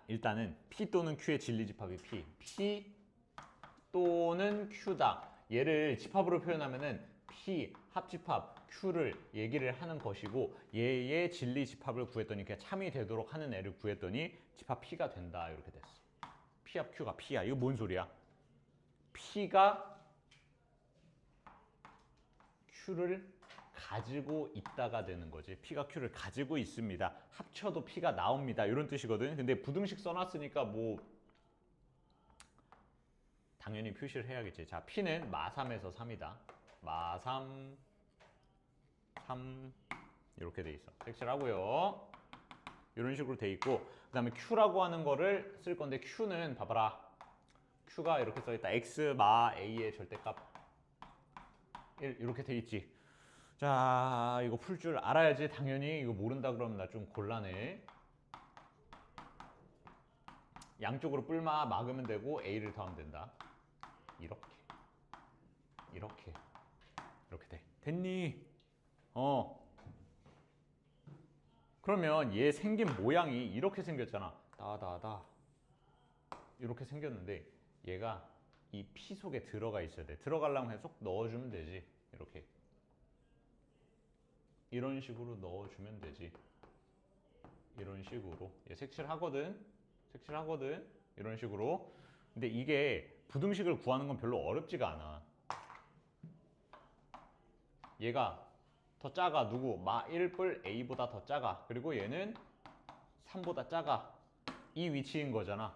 일단은 P 또는 Q의 진리집합이 P 또는 Q다. 얘를 집합으로 표현하면은 P 합집합 Q를 얘기를 하는 것이고 얘의 진리집합을 구했더니 그냥 참이 되도록 하는 애를 구했더니 집합 P가 된다. 이렇게 됐어. P 합 Q가 P야. 이거 뭔 소리야? P가 Q를 가지고 있다가 되는 거지. P가 Q를 가지고 있습니다. 합쳐도 P가 나옵니다. 이런 뜻이거든. 근데 부등식 써놨으니까 뭐 당연히 표시를 해야겠지. 자, P는 마3에서 3이다. 마3, 3 이렇게 돼 있어. 색칠하고요. 이런 식으로 돼 있고 그 다음에 Q라고 하는 거를 쓸 건데 Q는 봐봐라. Q가 이렇게 써있다. X 마 A의 절대값 1 이렇게 돼 있지. 자, 이거 풀 줄 알아야지. 당연히 이거 모른다 그러면 나 좀 곤란해. 양쪽으로 뿔마 막으면 되고 A를 더하면 된다. 이렇게 이렇게 돼. 됐니? 그러면 얘 생긴 모양이 이렇게 생겼잖아. 다다다 이렇게 생겼는데 얘가 이 P 속에 들어가 있어야 돼. 들어가려면 그냥 쏙 넣어주면 되지. 이렇게 이런 식으로 넣어주면 되지. 이런 식으로 얘 색칠하거든. 이런 식으로. 근데 이게 부등식을 구하는 건 별로 어렵지가 않아. 얘가 더 작아. 누구? 마 1뿔 A보다 더 작아. 그리고 얘는 3보다 작아. 이 위치인 거잖아.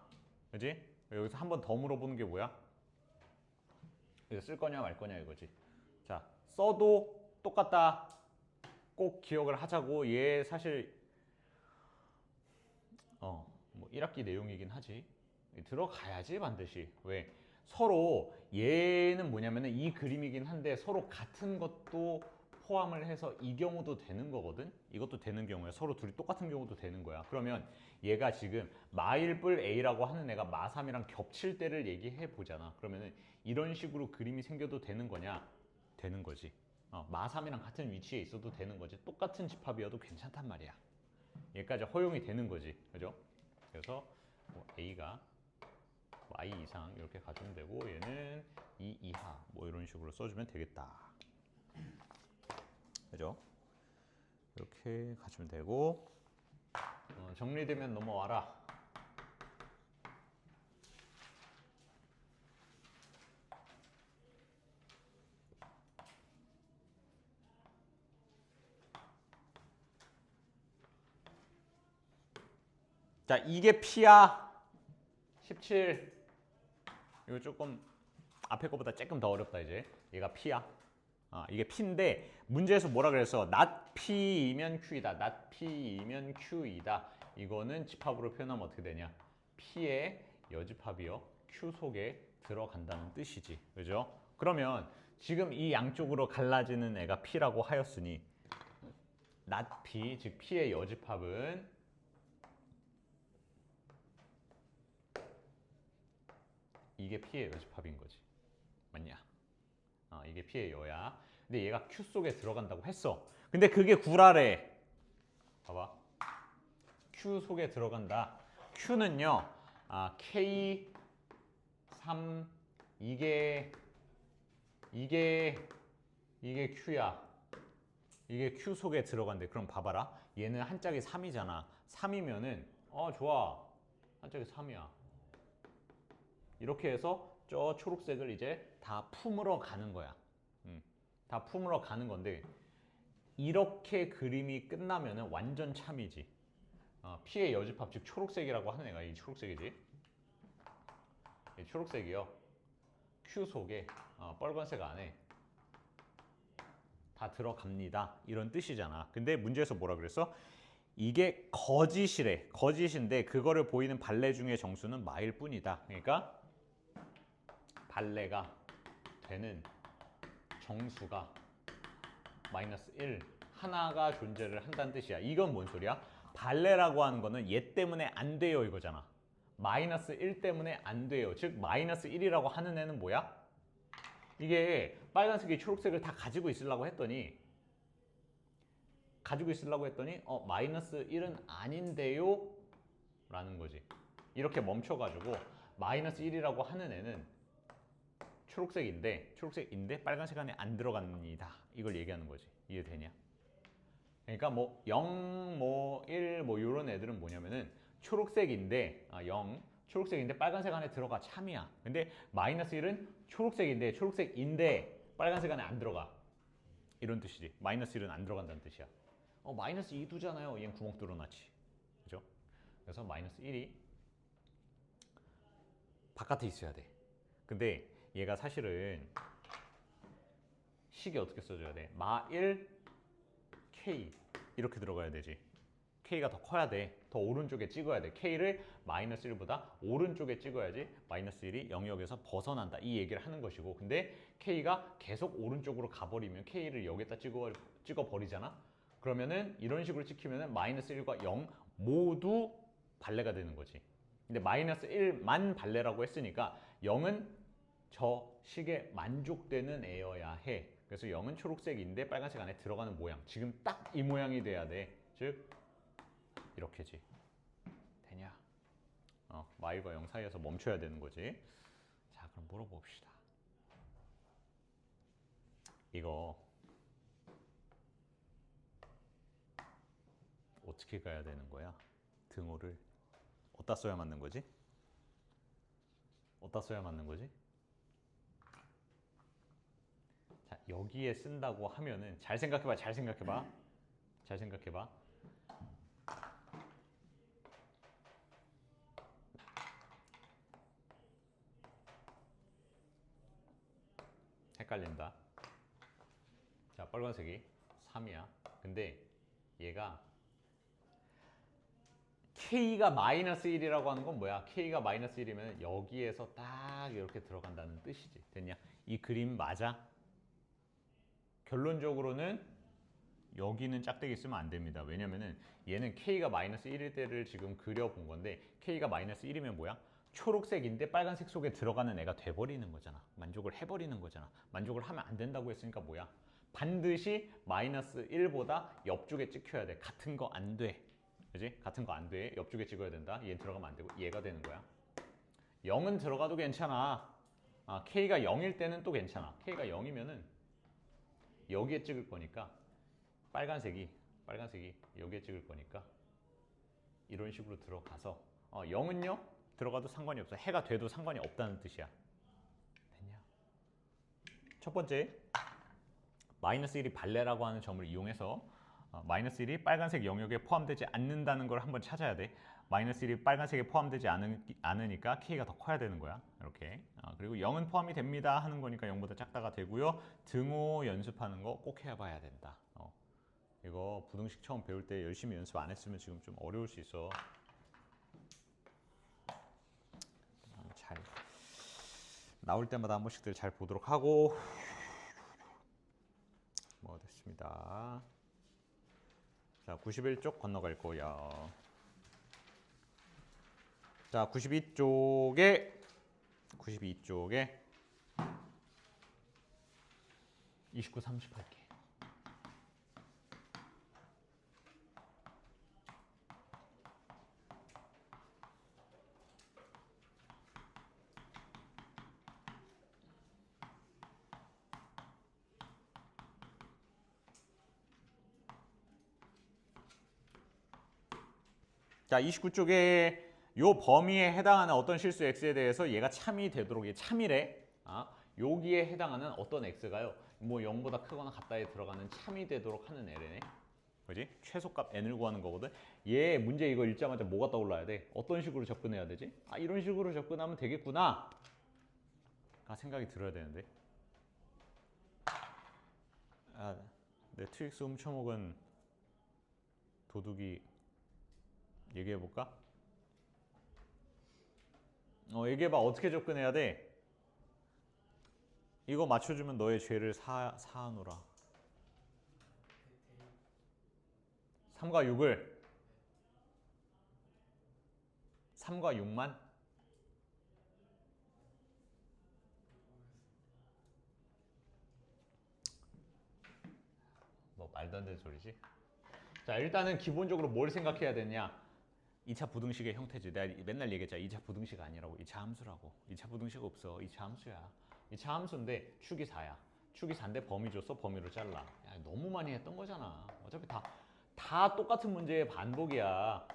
그지? 여기서 한 번 더 물어보는 게 뭐야? 이거 쓸 거냐 말 거냐 이거지. 자, 써도 똑같다. 꼭 기억을 하자고. 얘 사실 뭐 1학기 내용이긴 하지. 들어가야지 반드시. 왜? 서로 얘는 뭐냐면은 이 그림이긴 한데 서로 같은 것도 포함을 해서 이 경우도 되는 거거든. 이것도 되는 경우야. 서로 둘이 똑같은 경우도 되는 거야. 그러면 얘가 지금 마일뿔 A라고 하는 애가 마3이랑 겹칠 때를 얘기해 보잖아. 그러면은 이런 식으로 그림이 생겨도 되는 거냐? 되는 거지. 마3이랑 같은 위치에 있어도 되는 거지. 똑같은 집합이어도 괜찮단 말이야. 얘까지 허용이 되는 거지. 그죠? 그래서 뭐 A가 y 이상 이렇게 가주면 되고 얘는 2 이하 뭐 이런 식으로 써주면 되겠다. 그죠? 이렇게 가주면 되고 정리되면 넘어와라. 자, 이게 P야. 17. 이거 조금 앞에 거보다 조금 더 어렵다 이제. 얘가 P야. 이게 P인데 문제에서 뭐라 그랬어? not P이면 Q이다. not P이면 Q이다. 이거는 집합으로 표현하면 어떻게 되냐? P의 여집합이요. Q 속에 들어간다는 뜻이지. 그죠? 그러면 지금 이 양쪽으로 갈라지는 애가 P라고 하였으니 not P, 즉 P의 여집합은 이게 P의 여집합인 거지. 맞냐? 이게 P의 여야. 근데 얘가 Q 속에 들어간다고 했어. 근데 그게 구라래. 봐봐. Q 속에 들어간다. Q는요. K, 3, 이게 Q야. 이게 Q 속에 들어간대. 그럼 봐봐라. 얘는 한 짝이 3이잖아. 3이면은 좋아. 한 짝이 3이야. 이렇게 해서 저 초록색을 이제 다 품으러 가는 거야. 다 품으러 가는 건데 이렇게 그림이 끝나면은 완전 참이지. P의 여집합 즉 초록색이라고 하는 애가 이 초록색이지. 이 초록색이요. Q 속에 빨간색 안에 다 들어갑니다. 이런 뜻이잖아. 근데 문제에서 뭐라 그랬어? 이게 거짓이래. 거짓인데 그거를 보이는 발레 중의 정수는 마일 뿐이다. 그러니까 발레가 되는 정수가 마이너스 1 하나가 존재를 한다는 뜻이야. 이건 뭔 소리야? 발레라고 하는 거는 얘 때문에 안 돼요 이거잖아. 마이너스 1 때문에 안 돼요. 즉 마이너스 1이라고 하는 애는 뭐야? 이게 빨간색이 초록색을 다 가지고 있으려고 했더니 마이너스 1은 아닌데요? 라는 거지. 이렇게 멈춰가지고 마이너스 1이라고 하는 애는 초록색인데 빨간색 안에 안 들어갑니다. 이걸 얘기하는 거지. 이해되냐? 그러니까 뭐 0, 뭐 1, 뭐 이런 애들은 뭐냐면은 초록색인데 빨간색 안에 들어가 참이야. 근데 마이너스 1은 초록색인데 빨간색 안에 안 들어가. 이런 뜻이지. 마이너스 1은 안 들어간다는 뜻이야. 마이너스 2 두잖아요. 얘는 구멍 뚫어놨지. 그죠? 그래서 마이너스 1이 바깥에 있어야 돼. 근데 얘가 사실은 식이 어떻게 써줘야 돼? 마1 K 이렇게 들어가야 되지. K가 더 커야 돼. 더 오른쪽에 찍어야 돼. K를 마이너스 1보다 오른쪽에 찍어야지 마이너스 1이 영역에서 벗어난다. 이 얘기를 하는 것이고, 근데 K가 계속 오른쪽으로 가버리면 K를 여기다 찍어버리잖아. 그러면은 이런 식으로 찍히면은 마이너스 1과 0 모두 발레가 되는 거지. 근데 마이너스 1만 발레라고 했으니까 0은 저 식에 만족되는 애여야 해. 그래서 0은 초록색인데 빨간색 안에 들어가는 모양. 지금 딱 이 모양이 돼야 돼. 즉 이렇게지. 되냐? 마일과 0 사이에서 멈춰야 되는 거지. 자, 그럼 물어봅시다. 이거 어떻게 가야 되는 거야? 등호를 어디다 써야 맞는 거지? 어디다 써야 맞는 거지? 자, 여기에 쓴다고 하면은 잘 생각해봐. 헷갈린다. 자, 빨간색이 3이야. 근데 얘가 K가 마이너스 1이라고 하는 건 뭐야? K가 마이너스 1이면 여기에서 딱 이렇게 들어간다는 뜻이지. 됐냐? 이 그림 맞아? 결론적으로는 여기는 짝대기 쓰면 안 됩니다. 왜냐면은 얘는 K가 마이너스 1일 때를 지금 그려본 건데, K가 마이너스 1이면 뭐야? 초록색인데 빨간색 속에 들어가는 애가 돼버리는 거잖아. 만족을 해버리는 거잖아. 만족을 하면 안 된다고 했으니까 뭐야? 반드시 마이너스 1보다 옆쪽에 찍혀야 돼. 같은 거 안 돼. 그지? 같은 거 안 돼. 옆쪽에 찍어야 된다. 얘 들어가면 안 되고 얘가 되는 거야. 0은 들어가도 괜찮아. K가 0일 때는 또 괜찮아. K가 0이면은 여기에 찍을 거니까 빨간색이 여기에 찍을 거니까 이런 식으로 들어가서 0은요? 들어가도 상관이 없어. 해가 돼도 상관이 없다는 뜻이야. 됐냐? 첫 번째, 마이너스 1이 발레라고 하는 점을 이용해서 마이너스 1이 빨간색 영역에 포함되지 않는다는 걸 한번 찾아야 돼. 마이너스 1이 빨간색에 포함되지 않으니까 K가 더 커야 되는 거야. 이렇게. 그리고 0은 포함이 됩니다 하는 거니까 0보다 작다가 되고요. 등호 연습하는 거 꼭 해봐야 된다. 이거 부등식 처음 배울 때 열심히 연습 안 했으면 지금 좀 어려울 수 있어. 잘 나올 때마다 한 번씩들 잘 보도록 하고. 뭐 됐습니다. 자, 91쪽 건너갈 거야. 자, 92쪽에 29, 30 할게. 자, 29쪽에 요 범위에 해당하는 어떤 실수 x에 대해서 얘가 참이 되도록, 얘 참이래. 여기에 해당하는 어떤 x가요, 뭐 0보다 크거나 같다에 들어가는 참이 되도록 하는 애래네. 그지? 최소값 n을 구하는 거거든. 얘 문제 이거 읽자마자 뭐가 떠올라야 돼? 어떤 식으로 접근해야 되지? 이런 식으로 접근하면 되겠구나 생각이 들어야 되는데. 넷플릭스 훔쳐먹은 도둑이 얘기해볼까? 얘기해봐. 어떻게 접근해야 돼? 이거 맞춰주면 너의 죄를 사하노라. 3과 6을 3과 6만? 뭐 말도 안 되는 소리지? 자, 일단은 기본적으로 뭘 생각해야 되냐? 2차 부등식의 형태지. 내가 맨날 얘기했잖아. 2차 부등식 아니라고. 2차 함수라고. 2차 부등식 없어. 2차 함수야. 2차 함수인데 축이 4야. 축이 4인데 범위 줬어. 범위로 잘라. 야, 너무 많이 했던 거잖아. 어차피 다 똑같은 문제의 반복이야.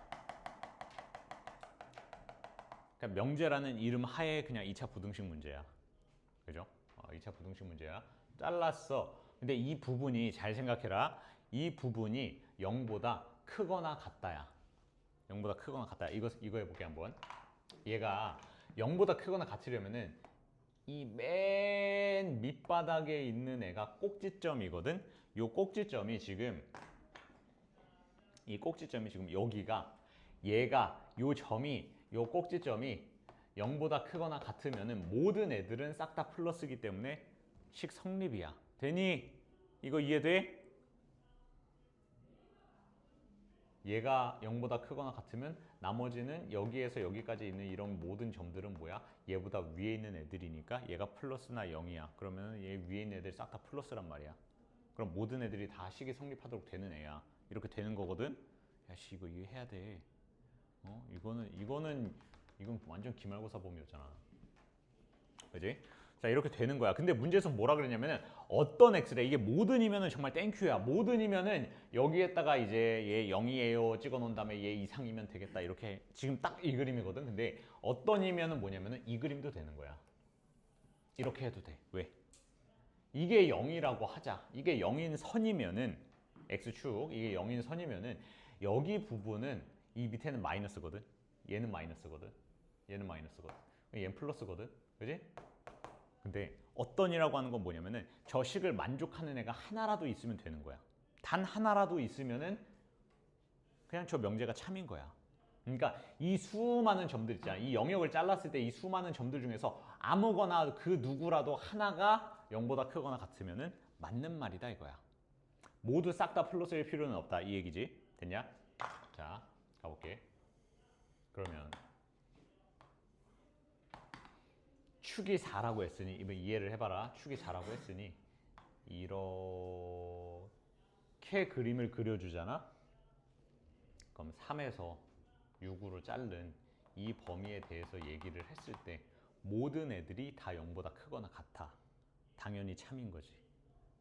그러니까 명제라는 이름 하에 그냥 2차 부등식 문제야. 그죠? 2차 부등식 문제야. 잘랐어. 근데 이 부분이 잘 생각해라. 이 부분이 0보다 크거나 같다야. 0보다 크거나 같다. 이거 해볼게 한번. 얘가 0보다 크거나 같으려면은 이 맨 밑바닥에 있는 애가 꼭지점이거든. 요 꼭지점이 지금 여기가 얘가 요 꼭지점이 0보다 크거나 같으면은 모든 애들은 싹 다 플러스이기 때문에 식 성립이야. 되니? 이거 이해돼? 얘가 0보다 크거나 같으면 나머지는 여기에서 여기까지 있는 이런 모든 점들은 뭐야? 얘보다 위에 있는 애들이니까 얘가 플러스나 0이야. 그러면 얘 위에 있는 애들 싹 다 플러스란 말이야. 그럼 모든 애들이 다 식이 성립하도록 되는 애야. 이렇게 되는 거거든? 야씨 이거 이해해야 돼. 이건 완전 기말고사 범위였잖아. 그지? 자 이렇게 되는 거야. 근데 문제에서 뭐라 그랬냐면은 어떤 x래. 이게 모든이면은 정말 땡큐야. 모든이면은 여기에다가 이제 얘 0이에요 찍어 놓은 다음에 얘 이상이면 되겠다. 이렇게 지금 딱 이 그림이거든. 근데 어떤이면은 뭐냐면은 이 그림도 되는 거야. 이렇게 해도 돼. 왜? 이게 0이라고 하자. 이게 0인 선이면은 x축 이게 0인 선이면은 여기 부분은 이 밑에는 마이너스거든. 얘는 마이너스거든. 얘는 마이너스거든. 얘는 플러스거든. 그지? 근데 어떤이라고 하는 건 뭐냐면은 저 식을 만족하는 애가 하나라도 있으면 되는 거야. 단 하나라도 있으면은 그냥 저 명제가 참인 거야. 그러니까 이 수많은 점들 있잖아. 이 영역을 잘랐을 때 이 수많은 점들 중에서 아무거나 그 누구라도 하나가 0보다 크거나 같으면은 맞는 말이다 이거야. 모두 싹 다 플러스일 필요는 없다 이 얘기지. 됐냐? 자, 가볼게. 그러면 축이 4라고 했으니 이번 이해를 해봐라. 축이 4라고 했으니 이렇게 그림을 그려주잖아. 그럼 3에서 6으로 자른 이 범위에 대해서 얘기를 했을 때 모든 애들이 다 0보다 크거나 같아. 당연히 참인 거지.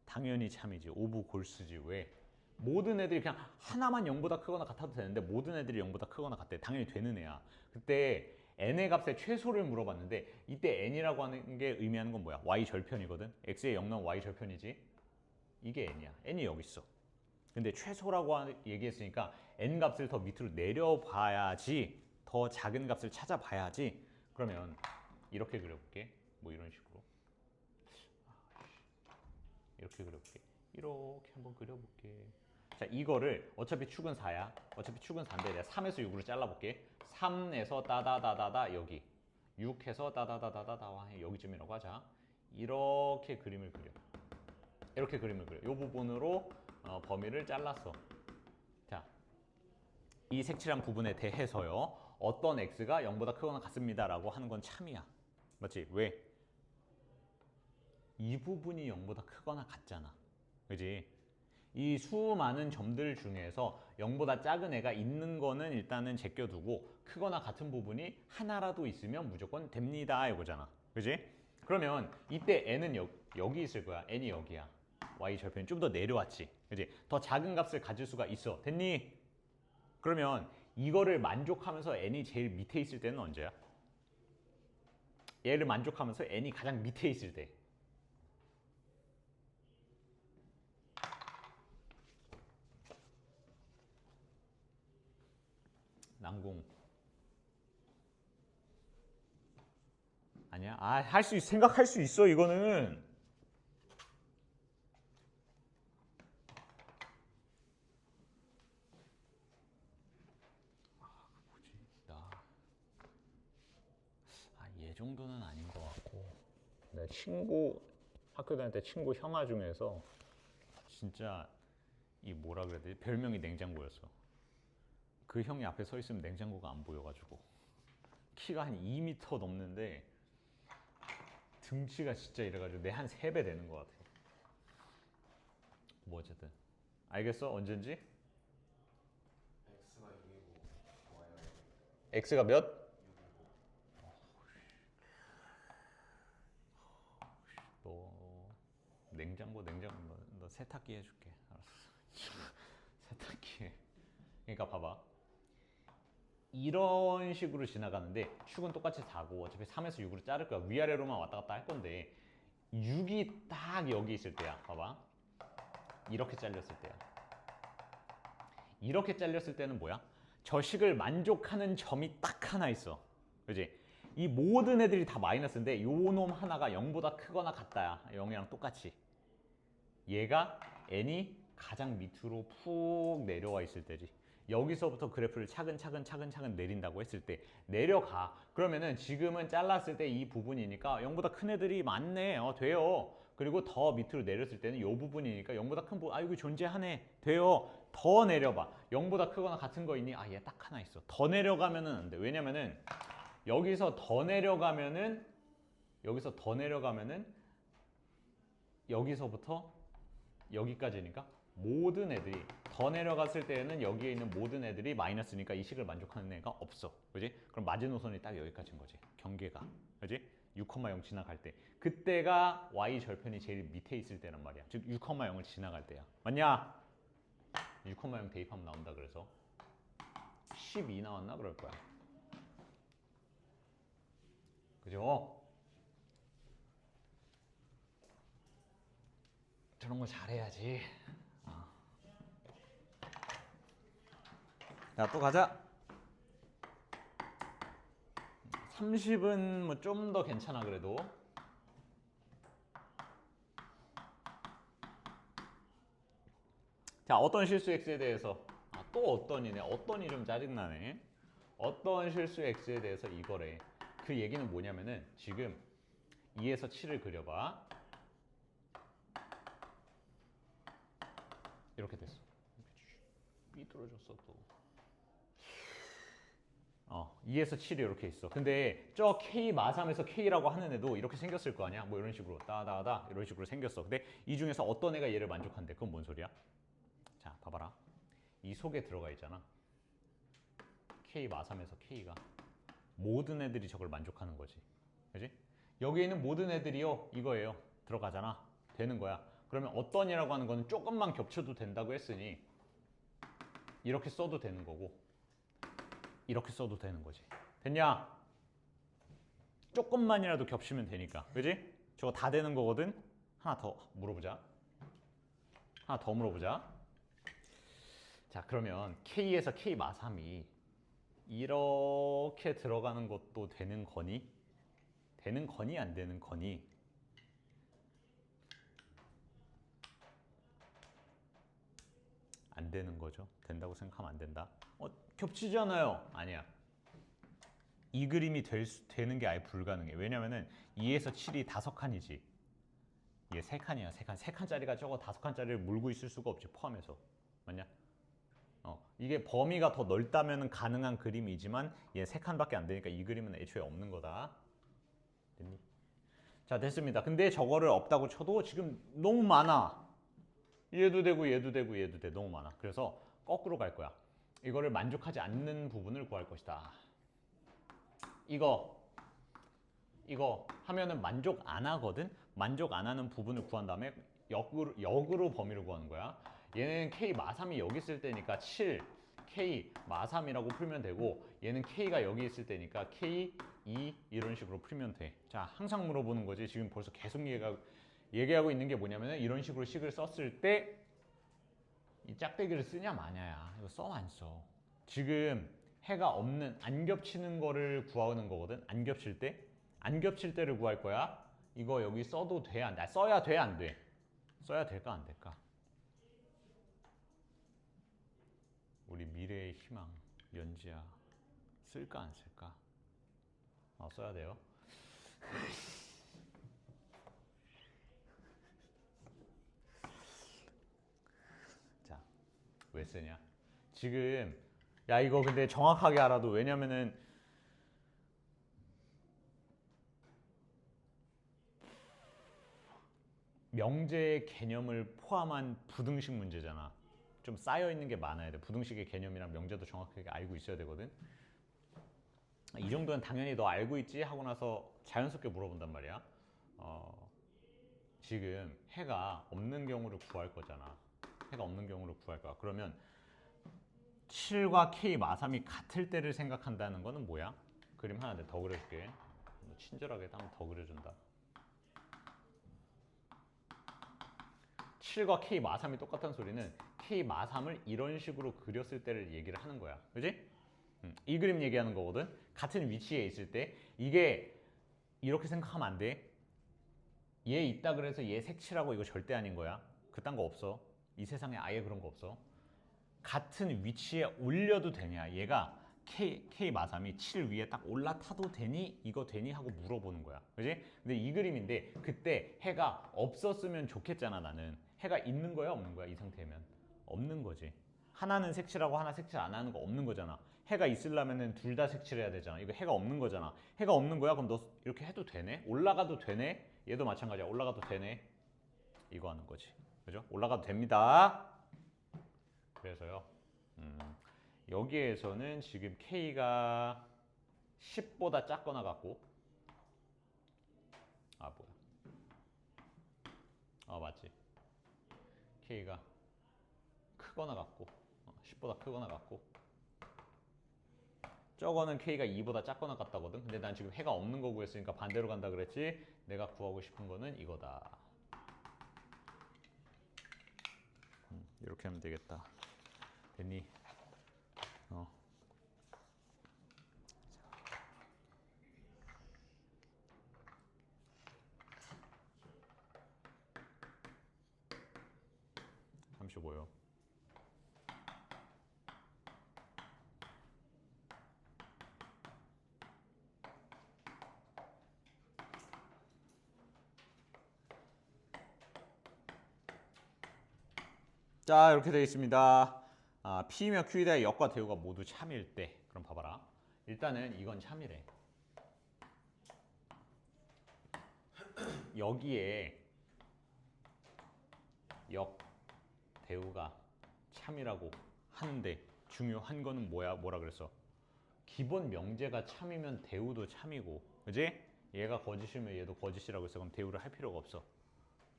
당연히 참이지. 오브 골수지. 왜? 모든 애들이 그냥 하나만 0보다 크거나 같아도 되는데 모든 애들이 0보다 크거나 같대. 당연히 되는 애야. 그때 n의 값의 최소를 물어봤는데 이때 n이라고 하는 게 의미하는 건 뭐야? y 절편이거든. x에 0 넣으면 y 절편이지. 이게 n이야. n이 여기 있어. 근데 최소라고 얘기했으니까 n 값을 더 밑으로 내려봐야지. 더 작은 값을 찾아봐야지. 그러면 이렇게 그려볼게. 뭐 이런 식으로. 이렇게 그려볼게. 이렇게 한번 그려볼게. 자, 이거를 어차피 축은 4야. 어차피 축은 4인데 내가 3에서 6으로 잘라볼게. 3에서 따다다다다 여기. 6에서 따다다다다 여기쯤이라고 하자. 이렇게 그림을 그려. 이렇게 그림을 그려. 이 부분으로 범위를 잘랐어. 자, 이 색칠한 부분에 대해서요. 어떤 x가 0보다 크거나 같습니다라고 하는 건 참이야. 맞지? 왜? 이 부분이 0보다 크거나 같잖아. 그지? 이 수많은 점들 중에서 0보다 작은 애가 있는 거는 일단은 제껴두고 크거나 같은 부분이 하나라도 있으면 무조건 됩니다 이거잖아. 그지? 그러면 이때 n은 여기 있을 거야. n이 여기야. y 절편이 좀 더 내려왔지. 그지? 더 작은 값을 가질 수가 있어. 됐니? 그러면 이거를 만족하면서 n이 제일 밑에 있을 때는 언제야? 얘를 만족하면서 n이 가장 밑에 있을 때. 난공. 아니야? 생각할 수 있어, 이거는. 얘 정도는 아닌 것 같고. 내 학교 다닐 때 친구 형아 중에서 진짜 뭐라 그래야 되지? 별명이 냉장고였어. 그 형이 앞에 서 있으면 냉장고가 안 보여가지고. 키가 한 2m 넘는데 등치가 진짜 이래가지고 내 한 3배 되는 것 같아. 뭐 어쨌든 알겠어? 언젠지? x가 2이고 y가 x가 몇? 너 냉장고 너 세탁기 해줄게. 알았어. 세탁기 해. 그러니까 봐봐. 이런 식으로 지나가는데 축은 똑같이 4고 어차피 3에서 6으로 자를 거야. 위아래로만 왔다 갔다 할 건데 6이 딱 여기 있을 때야. 봐봐. 이렇게 잘렸을 때야. 이렇게 잘렸을 때는 뭐야? 저 식을 만족하는 점이 딱 하나 있어. 그지? 이 모든 애들이 다 마이너스인데 요 놈 하나가 0보다 크거나 같다야. 0이랑 똑같이. 얘가 n이 가장 밑으로 푹 내려와 있을 때지. 여기서부터 그래프를 차근차근 내린다고 했을 때 내려가. 그러면은 지금은 잘랐을 때 이 부분이니까 0보다 큰 애들이 많네. 돼요. 그리고 더 밑으로 내렸을 때는 이 부분이니까 0보다 큰 부분, 이거 존재하네. 돼요. 더 내려봐. 0보다 크거나 같은 거 있니? 얘 딱 하나 있어. 더 내려가면은 안 돼. 왜냐면은 여기서 더 내려가면은 여기서부터 여기까지니까 모든 애들이 더 내려갔을 때에는 여기에 있는 모든 애들이 마이너스니까 이 식을 만족하는 애가 없어. 그지? 그럼 마지노선이 딱 여기까지인 거지. 경계가. 그지? 6,0 지나갈 때. 그때가 y 절편이 제일 밑에 있을 때란 말이야. 즉 6,0을 지나갈 때야. 맞냐? 6,0 대입하면 나온다 그래서 12 나왔나 그럴 거야. 그죠? 저런 거 잘해야지. 자, 또 가자. 30은 뭐 좀 더 괜찮아 그래도. 자, 어떤 실수 x에 대해서 또 어떤이네. 어떤이 좀 짜증나네. 어떤 실수 x에 대해서 이거래. 그 얘기는 뭐냐면은 지금 2에서 7을 그려봐. 이렇게 됐어. 삐뚤어졌어 또. 2에서 7이 이렇게 있어. 근데 저 K 마삼에서 K라고 하는 애도 이렇게 생겼을 거 아니야? 뭐 이런 식으로 따다다 이런 식으로 생겼어. 근데 이 중에서 어떤 애가 얘를 만족한대? 그건 뭔 소리야? 자, 봐봐라. 이 속에 들어가 있잖아. K 마삼에서 K가 모든 애들이 저걸 만족하는 거지. 그지? 여기 있는 모든 애들이요 이거예요. 들어가잖아. 되는 거야. 그러면 어떤이라고 하는 거는 조금만 겹쳐도 된다고 했으니 이렇게 써도 되는 거고 이렇게 써도 되는 거지. 됐냐? 조금만이라도 겹치면 되니까. 그지? 저거 다 되는 거거든? 하나 더 물어보자. 자, 그러면 K에서 K 마삼이 이렇게 들어가는 것도 되는 거니? 되는 거니 안 되는 거니? 안 되는 거죠. 된다고 생각하면 안 된다. 겹치잖아요. 아니야. 이 그림이 되는 게 아예 불가능해. 왜냐면은 2에서 7이 5칸이지. 얘 3칸이야. 3칸. 3칸짜리가 저거 5칸짜리를 물고 있을 수가 없지. 포함해서. 맞냐? 이게 범위가 더 넓다면 가능한 그림이지만 얘 3칸밖에 안 되니까 이 그림은 애초에 없는 거다. 됐니? 자, 됐습니다. 근데 저거를 없다고 쳐도 지금 너무 많아. 얘도 되고 얘도 되고 얘도 돼. 너무 많아. 그래서 거꾸로 갈 거야. 이거를 만족하지 않는 부분을 구할 것이다. 이거 하면은 만족 안 하거든? 만족 안 하는 부분을 구한 다음에 역으로 범위를 구하는 거야. 얘는 K 마3이 여기 있을 때니까 7, K 마3이라고 풀면 되고 얘는 K가 여기 있을 때니까 K, 2 이런 식으로 풀면 돼. 자, 항상 물어보는 거지. 지금 벌써 계속 얘기하고 있는 게 뭐냐면 이런 식으로 식을 썼을 때 이 짝대기를 쓰냐 마냐야. 이거 써 안 써? 지금 해가 없는 안 겹치는 거를 구하는 거거든. 안 겹칠 때를 구할 거야. 이거 여기 써도 돼? 안 돼? 써야 돼? 안 돼? 써야 될까 안 될까? 우리 미래의 희망 연지야 쓸까 안 쓸까? 써야 돼요. 자, 왜 쓰냐? 지금 야 이거 근데 정확하게 알아도 왜냐면은 명제의 개념을 포함한 부등식 문제잖아. 좀 쌓여 있는 게 많아야 돼. 부등식의 개념이랑 명제도 정확하게 알고 있어야 되거든. 이 정도는 당연히 너 알고 있지 하고 나서 자연스럽게 물어본단 말이야. 지금 해가 없는 경우를 구할 거잖아. 해가 없는 경우를 구할 거야. 그러면 7과 K 마삼이 같을 때를 생각한다는 거는 뭐야? 그림 하나 더 그려줄게. 친절하게 한번 더 그려준다. 7과 K 마삼이 똑같다는 소리는 K 마삼을 이런 식으로 그렸을 때를 얘기를 하는 거야. 그지? 이 그림 얘기하는 거거든. 같은 위치에 있을 때 이게 이렇게 생각하면 안 돼. 얘 있다 그래서 얘 색칠하고 이거 절대 아닌 거야. 그딴 거 없어. 이 세상에 아예 그런 거 없어. 같은 위치에 올려도 되냐. 얘가 K 마삼이 7 위에 딱 올라타도 되니? 이거 되니? 하고 물어보는 거야. 그지? 근데 이 그림인데 그때 해가 없었으면 좋겠잖아. 나는 해가 있는 거야 없는 거야? 이 상태면 없는 거지. 하나는 색칠하고 하나 색칠 안 하는 거 없는 거잖아. 해가 있으려면은 둘 다 색칠해야 되잖아. 이거 해가 없는 거잖아. 해가 없는 거야? 그럼 너 이렇게 해도 되네? 올라가도 되네? 얘도 마찬가지야. 올라가도 되네? 이거 하는 거지. 그죠? 올라가도 됩니다. 그래서요. 여기에서는 지금 K가 10보다 작거나 같고, 아 뭐야? 맞지. K가 크거나 같고, 10보다 크거나 같고, 저거는 K가 2보다 작거나 같다거든. 근데 난 지금 해가 없는 거 구했으니까 반대로 간다 그랬지. 내가 구하고 싶은 거는 이거다. 이렇게 하면 되겠다. 됐니? 35요. 자, 이렇게 되어 있습니다. P며 Q의 역과 대우가 모두 참일 때. 그럼 봐봐라. 일단은 이건 참이래. 여기에 역, 대우가 참이라고 하는데 중요한 거는 뭐라 그랬어? 기본 명제가 참이면 대우도 참이고, 그지? 얘가 거짓이면 얘도 거짓이라고 했어. 그럼 대우를 할 필요가 없어.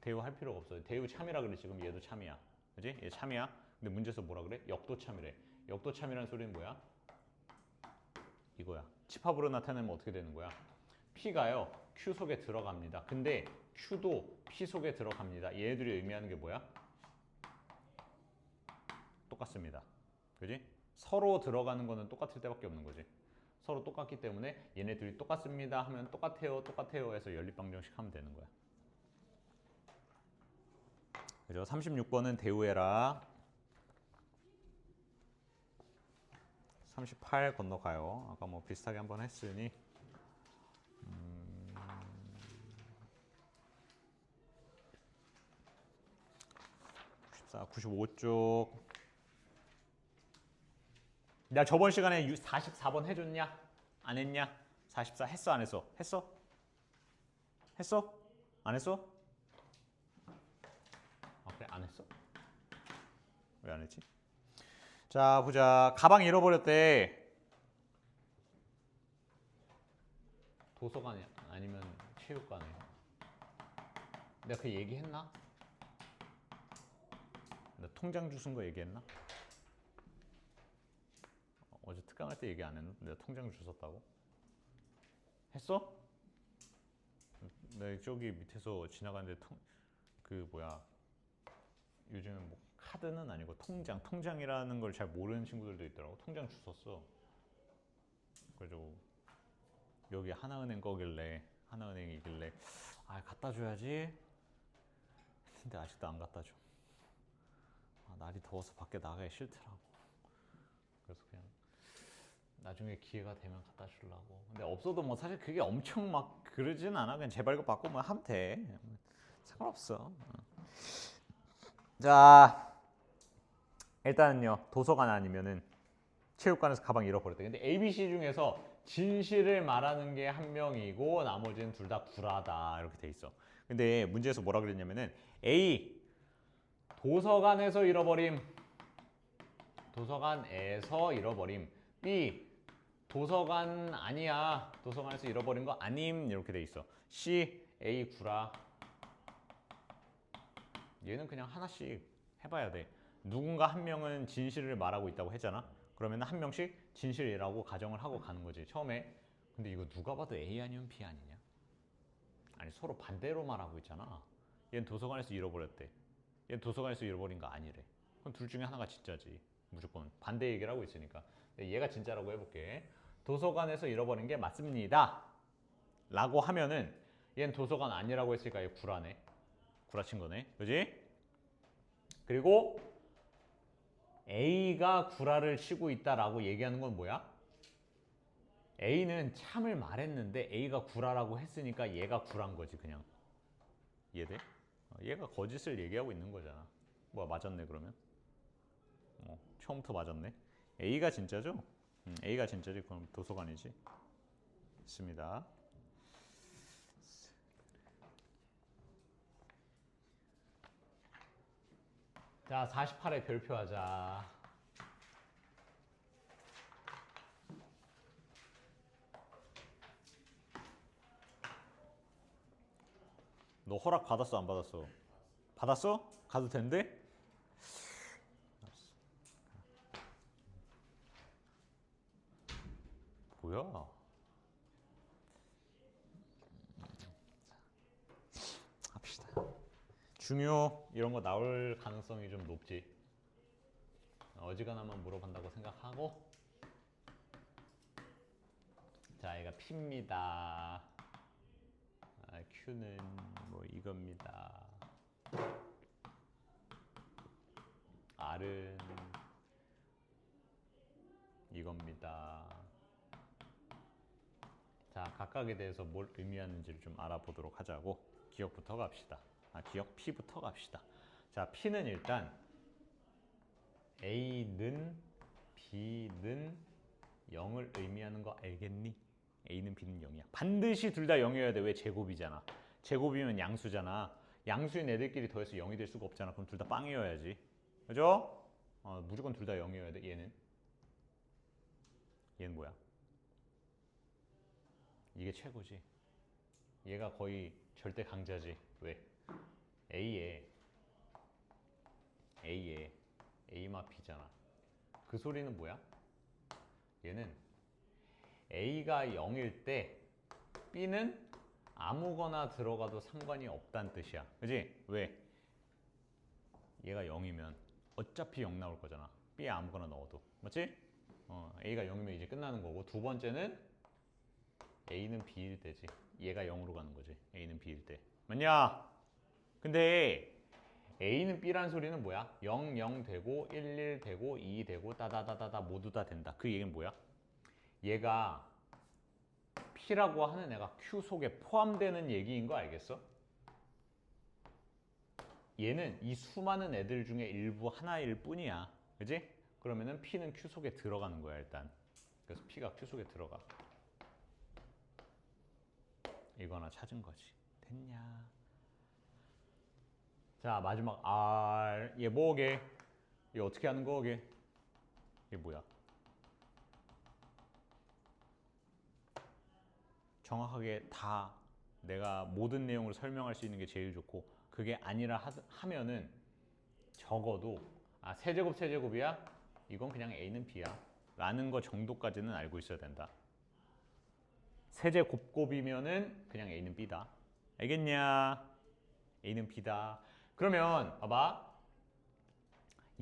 대우 할 필요가 없어. 대우 참이라 그랬지. 그럼 얘도 참이야. 그지? 얘 참이야. 근데 문제에서 뭐라 그래? 역도 참이래. 역도 참이라는 소리는 뭐야? 이거야. 집합으로 나타내면 어떻게 되는 거야? P가요 Q 속에 들어갑니다. 근데 Q도 P 속에 들어갑니다. 얘네들이 의미하는 게 뭐야? 똑같습니다. 그지? 서로 들어가는 거는 똑같을 때밖에 없는 거지. 서로 똑같기 때문에 얘네들이 똑같습니다 하면 똑같아요 해서 연립방정식 하면 되는 거야. 그죠? 36번은 대우해라. 38 건너가요. 아까 뭐 비슷하게 한번 했으니 95쪽. 내가 저번 시간에 44번 해줬냐? 안 했냐? 44 했어 안 했어? 했어? 했어? 안 했어? 그래 안 했어? 왜 안 했지? 자 보자. 가방 잃어버렸대. 도서관이 아니면 체육관에. 내가 그 얘기했나? 나 통장 주순 거 얘기했나? 어제 특강할 때 얘기 안 했나? 내가 통장 주웠다고? 했어? 내 저기 밑에서 지나가는데 요즘은 뭐 카드는 아니고 통장이라는 걸 잘 모르는 친구들도 있더라고. 통장 주웠어. 그래가지고 여기 하나은행 거길래 하나은행이길래 갖다 줘야지. 근데 아직도 안 갖다 줘. 날이 더워서 밖에 나가기 싫더라고. 그래서 그냥 나중에 기회가 되면 갖다 주려고. 근데 없어도 뭐 사실 그게 엄청 막 그러진 않아. 그냥 재발급 받고 뭐 하면 돼. 상관없어. 자, 일단은요. 도서관 아니면은 체육관에서 가방 잃어버렸대. 근데 A, B, C 중에서 진실을 말하는 게 한 명이고 나머지는 둘 다 구라다. 이렇게 돼 있어. 근데 문제에서 뭐라 그랬냐면은 A 도서관에서 잃어버림. 도서관에서 잃어버림. B 도서관 아니야. 도서관에서 잃어버린 거 아님. 이렇게 돼 있어. C, A 구라. 얘는 그냥 하나씩 해봐야 돼. 누군가 한 명은 진실을 말하고 있다고 했잖아. 그러면 한 명씩 진실이라고 가정을 하고 가는 거지. 처음에. 근데 이거 누가 봐도 A 아니면 B 아니냐? 아니 서로 반대로 말하고 있잖아. 얘는 도서관에서 잃어버렸대. 얘는 도서관에서 잃어버린 거 아니래. 그럼 둘 중에 하나가 진짜지. 무조건 반대 얘기를 하고 있으니까. 얘가 진짜라고 해볼게. 도서관에서 잃어버린 게 맞습니다 라고 하면은 얘는 도서관 아니라고 했으니까 얘 구라네. 구라친 거네. 그지? 그리고 A가 구라를 치고 있다라고 얘기하는 건 뭐야? A는 참을 말했는데 A가 구라라고 했으니까 얘가 구란 거지 그냥. 이해돼? 얘가 거짓을 얘기하고 있는 거잖아. 뭐야 맞았네 그러면? 처음부터 맞았네. A가 진짜죠? A가 진짜지. 그럼 도서관이지. 있습니다. 자, 48에 별표하자. 너 허락 받았어 안 받았어? 받았어? 가도 된대? 뭐야? 합시다. 중요 이런 거 나올 가능성이 좀 높지. 어지간하면 물어본다고 생각하고. 자, 얘가 P입니다. Q는 뭐 이겁니다. R은 이겁니다. 자, 각각에 대해서 뭘 의미하는지를 좀 알아보도록 하자고. 기억부터 갑시다. 기억 P부터 갑시다. 자, P는 일단 A는 B는 0을 의미하는 거 알겠니? A는 B는 0이야. 반드시 둘 다 0이어야 돼. 왜? 제곱이잖아. 제곱이면 양수잖아. 양수인 애들끼리 더해서 0이 될 수가 없잖아. 그럼 둘 다 빵이어야지. 그죠? 무조건 둘 다 0이어야 돼. 얘는 뭐야? 이게 최고지. 얘가 거의 절대 강자지. 왜? A에 A마 B잖아. 그 소리는 뭐야? 얘는 A가 0일 때 B는 아무거나 들어가도 상관이 없다는 뜻이야. 그지? 왜? 얘가 0이면 어차피 0 나올 거잖아. B에 아무거나 넣어도. 맞지? A가 0이면 이제 끝나는 거고. 두 번째는 A는 B일 때지. 얘가 0으로 가는 거지. A는 B일 때. 맞냐? 근데 A는 B라는 소리는 뭐야? 0, 0 되고 1, 1 되고 2 되고 따다다다다 모두 다 된다. 그 얘기는 뭐야? 얘가 P라고 하는 애가 Q 속에 포함되는 얘기인 거 알겠어? 얘는 이 수많은 애들 중에 일부 하나일 뿐이야. 그지? 그러면은 P는 Q 속에 들어가는 거야 일단. 그래서 P가 Q 속에 들어가. 이거 하나 찾은 거지. 됐냐? 자, 마지막 R. 얘 뭐게? 얘 어떻게 하는 거게? 이게 뭐야? 정확하게 다 내가 모든 내용을 설명할 수 있는 게 제일 좋고, 그게 아니라 하면은 적어도 세제곱 세제곱이야? 이건 그냥 A는 B야 라는 거 정도까지는 알고 있어야 된다. 세제곱곱이면은 그냥 A는 B다. 알겠냐? A는 B다. 그러면 봐봐.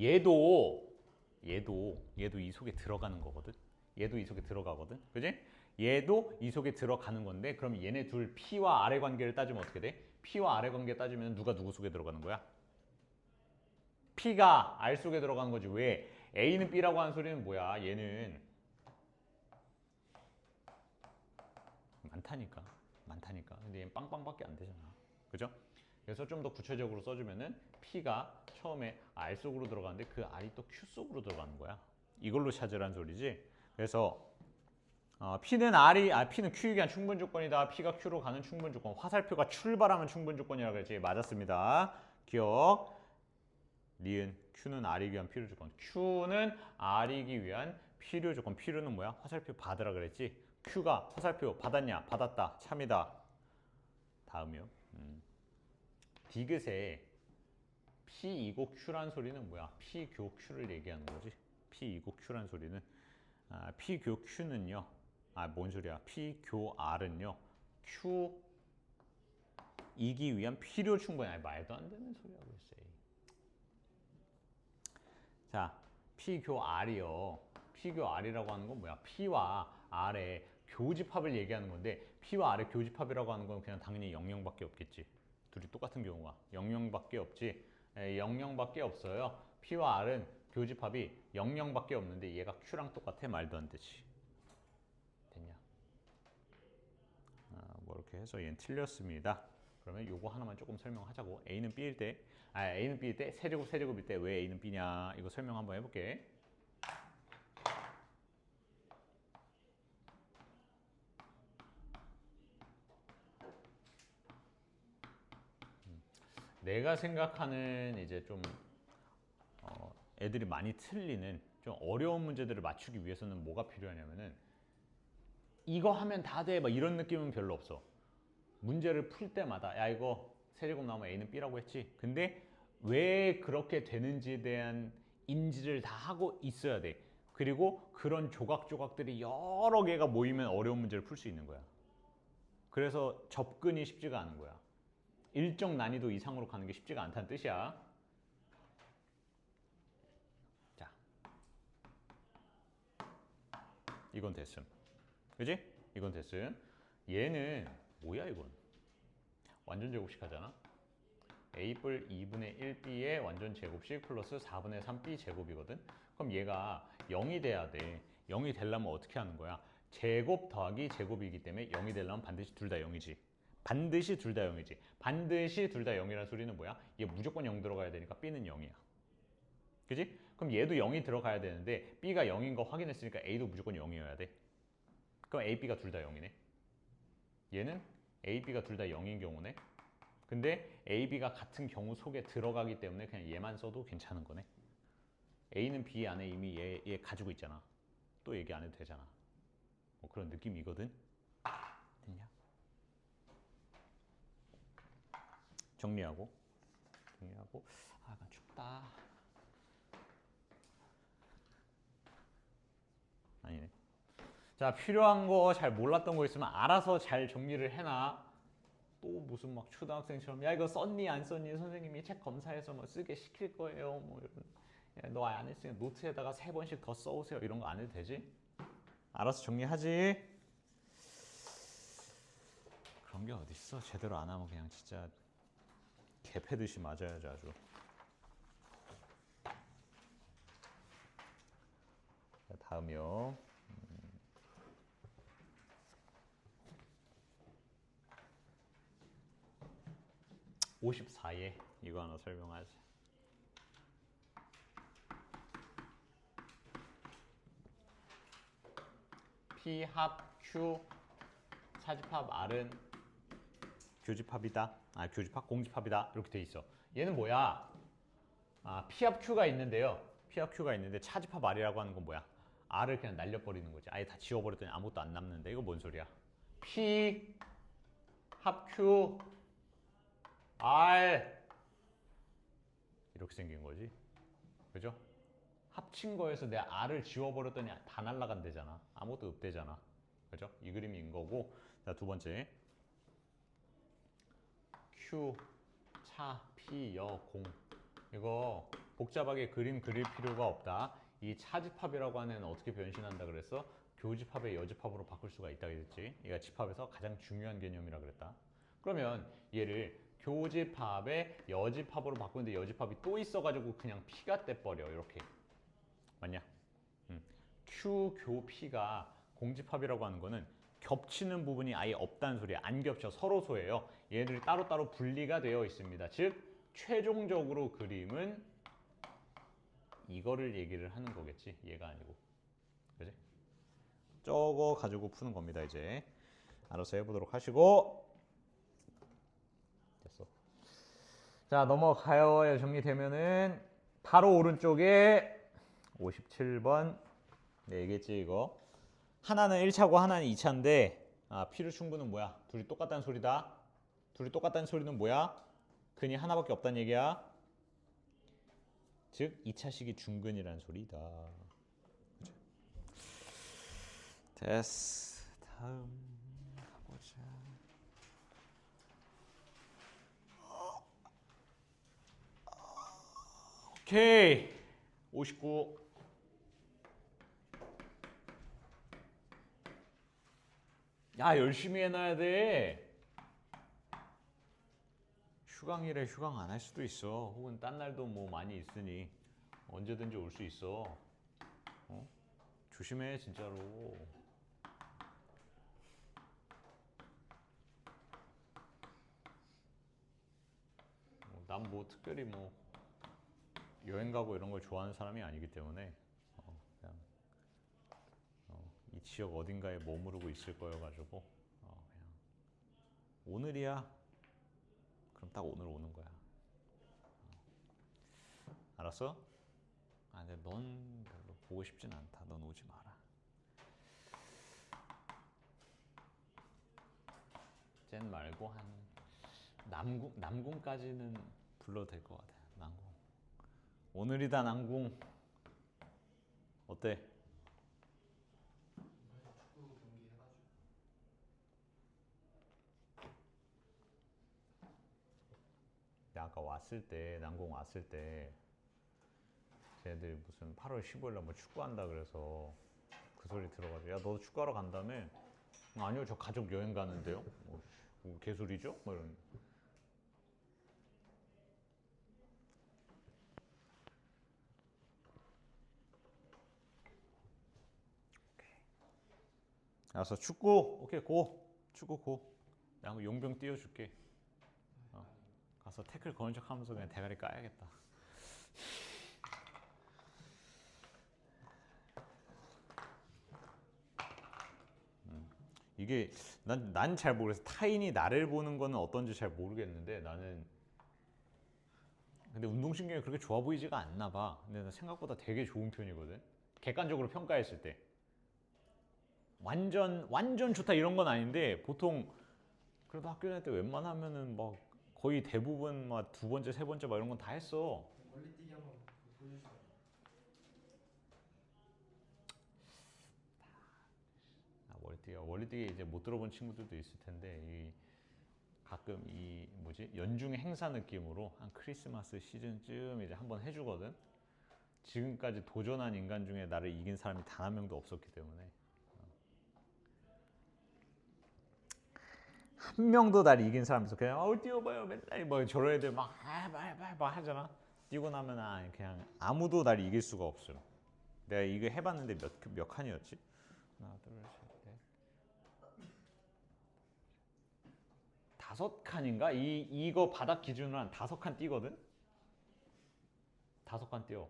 얘도 이 속에 들어가는 거거든. 얘도 이 속에 들어가거든. 그지? 얘도 이 속에 들어가는 건데, 그럼 얘네 둘 P와 R의 관계를 따지면 어떻게 돼? P와 R의 관계 따지면 누가 누구 속에 들어가는 거야? P가 R 속에 들어가는 거지. 왜? A는 B라고 하는 소리는 뭐야? 얘는 많다니까. 근데 얘는 빵빵밖에 안 되잖아. 그죠? 그래서 좀 더 구체적으로 써주면은 P가 처음에 R 속으로 들어가는데 그 R이 또 Q 속으로 들어가는 거야. 이걸로 찾으란 소리지. 그래서 P는 P는 Q에 대한 충분 조건이다. P가 Q로 가는 충분 조건. 화살표가 출발하면 충분 조건이라고 했지. 맞았습니다. 기억. 니은 Q는 R이기 위한 필요 조건. Q는 R이기 위한 필요 조건, 필요는 뭐야? 화살표 받으라 그랬지? Q가 화살표 받았냐? 받았다. 참이다. 다음이요. 디귿에 P 이고 Q란 소리는 뭐야? P 교 Q를 얘기하는 거지. P 이고 Q란 소리는 P 교 Q는요. 뭔 소리야? P 교 R은요. Q 이기 위한 필요 충분. 말도 안 되는 소리하고 있어. 자, P 교 R이요. P 교 R이라고 하는 건 뭐야? P와 R의 교집합을 얘기하는 건데 P와 R의 교집합이라고 하는 건 그냥 당연히 00밖에 없겠지. 둘이 똑같은 경우가 00밖에 없지. 00밖에 없어요. P와 R은 교집합이 00밖에 없는데 얘가 Q랑 똑같아? 말도 안 되지. 됐냐? 뭐 이렇게 해서 얘는 틀렸습니다. 그러면 요거 하나만 조금 설명하자고. A는 B일 때, A는 B일 때 세제곱일 때 왜 A는 B냐 이거 설명 한번 해볼게. 내가 생각하는 이제 좀 애들이 많이 틀리는 좀 어려운 문제들을 맞추기 위해서는 뭐가 필요하냐면은 이거 하면 다 돼 막 이런 느낌은 별로 없어. 문제를 풀 때마다 야 이거 세제곱 나오면 A는 B라고 했지. 근데 왜 그렇게 되는지에 대한 인지를 다 하고 있어야 돼. 그리고 그런 조각조각들이 여러 개가 모이면 어려운 문제를 풀 수 있는 거야. 그래서 접근이 쉽지가 않은 거야. 일정 난이도 이상으로 가는 게 쉽지가 않다는 뜻이야. 자, 이건 됐음. 그지? 이건 됐음. 얘는 뭐야 이건? 완전 제곱식 하잖아. A뿔 2분의 1B의 완전 제곱식 플러스 4분의 3B 제곱이거든. 그럼 얘가 0이 돼야 돼. 0이 되려면 어떻게 하는 거야? 제곱 더하기 제곱이기 때문에 0이 되려면 반드시 둘 다 0이지. 반드시 둘 다 0이지. 반드시 둘 다 0이라는 소리는 뭐야? 얘 무조건 0 들어가야 되니까 B는 0이야. 그지? 그럼 얘도 0이 들어가야 되는데 B가 0인 거 확인했으니까 A도 무조건 0이어야 돼. 그럼 A, B가 둘 다 0이네. 얘는 A, B가 둘 다 0인 경우네. 근데 A, B가 같은 경우 속에 들어가기 때문에 그냥 얘만 써도 괜찮은 거네. A는 B 안에 이미 얘 가지고 있잖아. 또 얘기 안 해도 되잖아. 뭐 그런 느낌이거든. 됐냐? 정리하고. 약간 춥다. 아니네. 자, 필요한 거 잘 몰랐던 거 있으면 알아서 잘 정리를 해놔. 또 무슨 막 초등학생처럼 야 이거 썼니 안 썼니 선생님이 책 검사해서 뭐 쓰게 시킬 거예요 뭐 이런. 너 안 했으니까 노트에다가 3번씩 더 써오세요 이런 거 안 해도 되지? 알아서 정리하지. 그런 게 어딨어. 제대로 안 하면 그냥 진짜 개 패듯이 맞아야지 아주. 자, 다음이요. 54에 이거 하나 설명하자. P 합 Q 차집합 R은 교집합이다. 교집합 공집합이다. 이렇게 돼 있어. 얘는 뭐야? P 합 Q가 있는데요. P 합 Q가 있는데 차집합 R이라고 하는 건 뭐야? R을 그냥 날려버리는 거지. 아예 다 지워버렸더니 아무것도 안 남는데 이거 뭔 소리야? P 합 Q R 이렇게 생긴 거지. 그죠? 합친 거에서 내 R을 지워버렸더니 다 날라간대잖아. 아무것도 없대잖아. 그죠? 이 그림인 거고. 자, 두 번째. Q, 차, P, 여, 공. 이거 복잡하게 그림 그릴 필요가 없다. 이 차집합이라고 하는 애는 어떻게 변신한다 그랬어? 교집합의 여집합으로 바꿀 수가 있다 그랬지. 얘가 집합에서 가장 중요한 개념이라 그랬다. 그러면 얘를 교집합의 여집합으로 바꾸는데 여집합이 또 있어가지고 그냥 P가 떼버려. 이렇게. 맞냐? Q, 교, P가 공집합이라고 하는 거는 겹치는 부분이 아예 없다는 소리야. 안 겹쳐. 서로 소예요. 얘들이 따로따로 분리가 되어 있습니다. 즉 최종적으로 그림은 이거를 얘기를 하는 거겠지. 얘가 아니고. 그지? 저거 가지고 푸는 겁니다. 이제 알아서 해보도록 하시고. 됐어. 자, 넘어가요. 정리되면은 바로 오른쪽에 57번 네, 얘기했지 이거. 하나는 1차고 하나는 2차인데 필요 충분은 뭐야? 둘이 똑같다는 소리다. 둘이 똑같다는 소리는 뭐야? 근이 하나밖에 없다는 얘기야. 즉 2차식이 중근이라는 소리다. 됐어. 다음 가보자. 오케이. 59. 야, 열심히 해놔야 돼. 휴강이래. 휴강 안 할 수도 있어. 혹은 딴 날도 뭐 많이 있으니 언제든지 올 수 있어. 어? 조심해 진짜로. 난 뭐 특별히 뭐 여행 가고 이런 걸 좋아하는 사람이 아니기 때문에 그냥 이 지역 어딘가에 머무르고 있을 거여가지고 그냥 오늘이야. 그럼 딱 오늘 오는 거야. 알았어? 근데 넌 별로 보고 싶진 않다. 넌 오지 마라. 쟨 말고 한 남궁까지는 불러도 될 것 같아. 남궁. 오늘이다 남궁. 어때? 내가 아까 왔을 때 남궁 왔을 때 쟤네들이 무슨 8월 15일 날 뭐 축구한다 그래서 그 소리 들어가지고 야 너 축구하러 간다며? 아니요 저 가족 여행 가는데요. 뭐 개소리죠? 뭐 이런. 알았어 축구 오케이 고. 축구 고. 내가 한번 용병 띄워줄게. 가서 태클 거는 척 하면서 그냥 대가리 까야겠다. 이게 난 잘 모르겠어. 타인이 나를 보는 거는 어떤지 잘 모르겠는데 나는 근데 운동신경이 그렇게 좋아 보이지가 않나 봐. 근데 나 생각보다 되게 좋은 편이거든. 객관적으로 평가했을 때 완전 좋다 이런 건 아닌데 보통 그래도 학교 다닐 때 웬만하면은 막 거의 대부분 막 두 번째 세 번째 막 이런 건 다 했어. 멀리뛰기 한번 보여주시면 멀리뛰기 이제 못 들어본 친구들도 있을 텐데 가끔 이 뭐지 연중 행사 느낌으로 한 크리스마스 시즌쯤 이제 한번 해주거든. 지금까지 도전한 인간 중에 나를 이긴 사람이 단 한 명도 없었기 때문에 한 명도 나를 이긴 사람이 없어. 그냥 뛰어봐요 맨날 뭐 저런 애들 막 하잖아. 뛰고 나면 그냥 아무도 나를 이길 수가 없어. 내가 이거 해봤는데 몇 칸이었지? 하나 둘셋넷 다섯 칸인가? 이거 바닥 기준으로 한 다섯 칸 뛰거든. 다섯 칸 뛰어.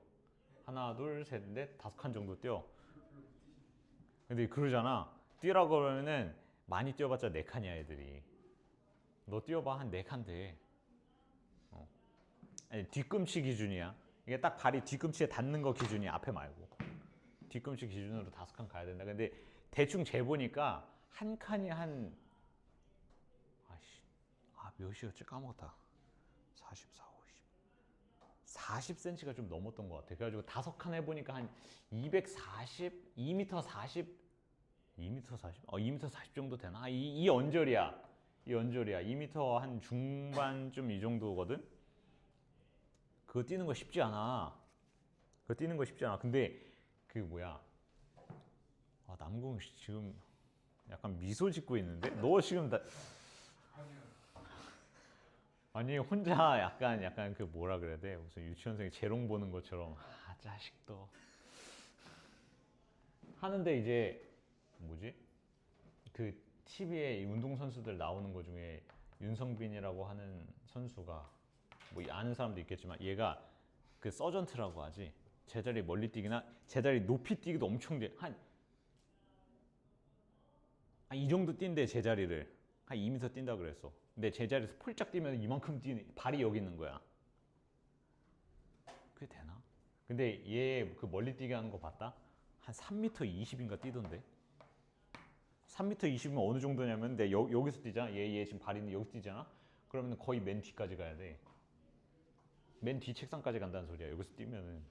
하나 둘셋넷 다섯 칸 정도 뛰어. 근데 그러잖아. 뛰라고 그러면은 많이 뛰어봤자 네 칸이야 애들이. 너 뛰어봐 한 네 칸 돼. 아니, 뒤꿈치 기준이야. 이게 딱 발이 뒤꿈치에 닿는 거 기준이야. 앞에 말고. 뒤꿈치 기준으로 다섯 칸 가야 된다. 근데 대충 재보니까 한 칸이 한 몇이었지 까먹었다. 44, 50. 40cm가 좀 넘었던 것 같아. 그래가지고 다섯 칸 해보니까 한 240, 2m 40, 2m 40? 2m 40 정도 되나? 이 언저리야. 이 언저리야. 2m 한 중반쯤 이 정도거든? 그거 뛰는 거 쉽지 않아. 그거 뛰는 거 쉽지 않아. 근데 그 뭐야. 남궁 지금 약간 미소 짓고 있는데? 너 지금 아니 혼자 약간 그 뭐라 그래야 돼? 무슨 유치원생 재롱 보는 것처럼 자식도 하는데 이제 뭐지? 그 TV에 운동 선수들 나오는 거 중에 윤성빈이라고 하는 선수가 뭐 아는 사람도 있겠지만 얘가 그 서전트라고 하지. 제자리 멀리 뛰기나 제자리 높이 뛰기도 엄청 돼. 이 정도 뛴대 제자리를 한 2m 뛴다 그랬어. 근데 제자리에서 폴짝 뛰면 이만큼 뛰는 발이 여기 있는 거야. 그게 되나? 근데 얘 그 멀리 뛰기 하는 거 봤다? 한 3m 20인가 뛰던데. 3m 20이면 어느 정도냐면 내 여기서 뛰잖아. 얘 지금 발 있는 여기서 뛰잖아. 그러면 거의 맨 뒤까지 가야 돼. 맨 뒤 책상까지 간다는 소리야. 여기서 뛰면은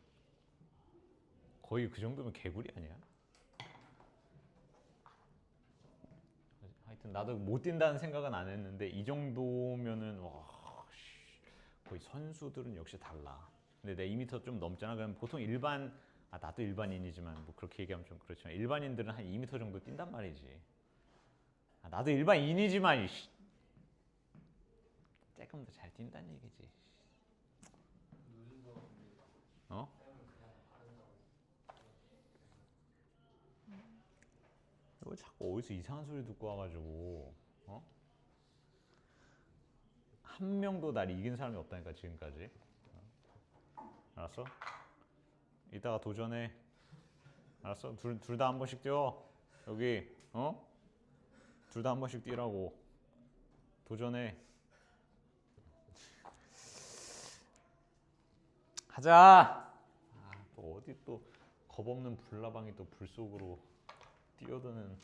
거의 그 정도면 개구리 아니야? 하여튼 나도 못 뛴다는 생각은 안 했는데 이 정도면은 와, 거의 선수들은 역시 달라. 근데 내 2m 좀 넘잖아. 그럼 보통 일반 나도 일반인이지만 뭐 그렇게 얘기하면 좀 그렇지만 일반인들은 한 2m 정도 뛴단 말이지. 나도 일반인이지만 조금 더 잘 뛴다는 얘기지. 어? 왜 자꾸 어디서 이상한 소리 듣고 와가지고 어? 한 명도 날 이긴 사람이 없다니까 지금까지. 알았어? 이따가 도전해. 알았어? 둘 다 한 번씩 뛰어. 여기 둘 다 한 번씩 뛰라고. 도전해. 하자. 또 어디 또 겁없는 불나방이 또 불 속으로 뛰어드는.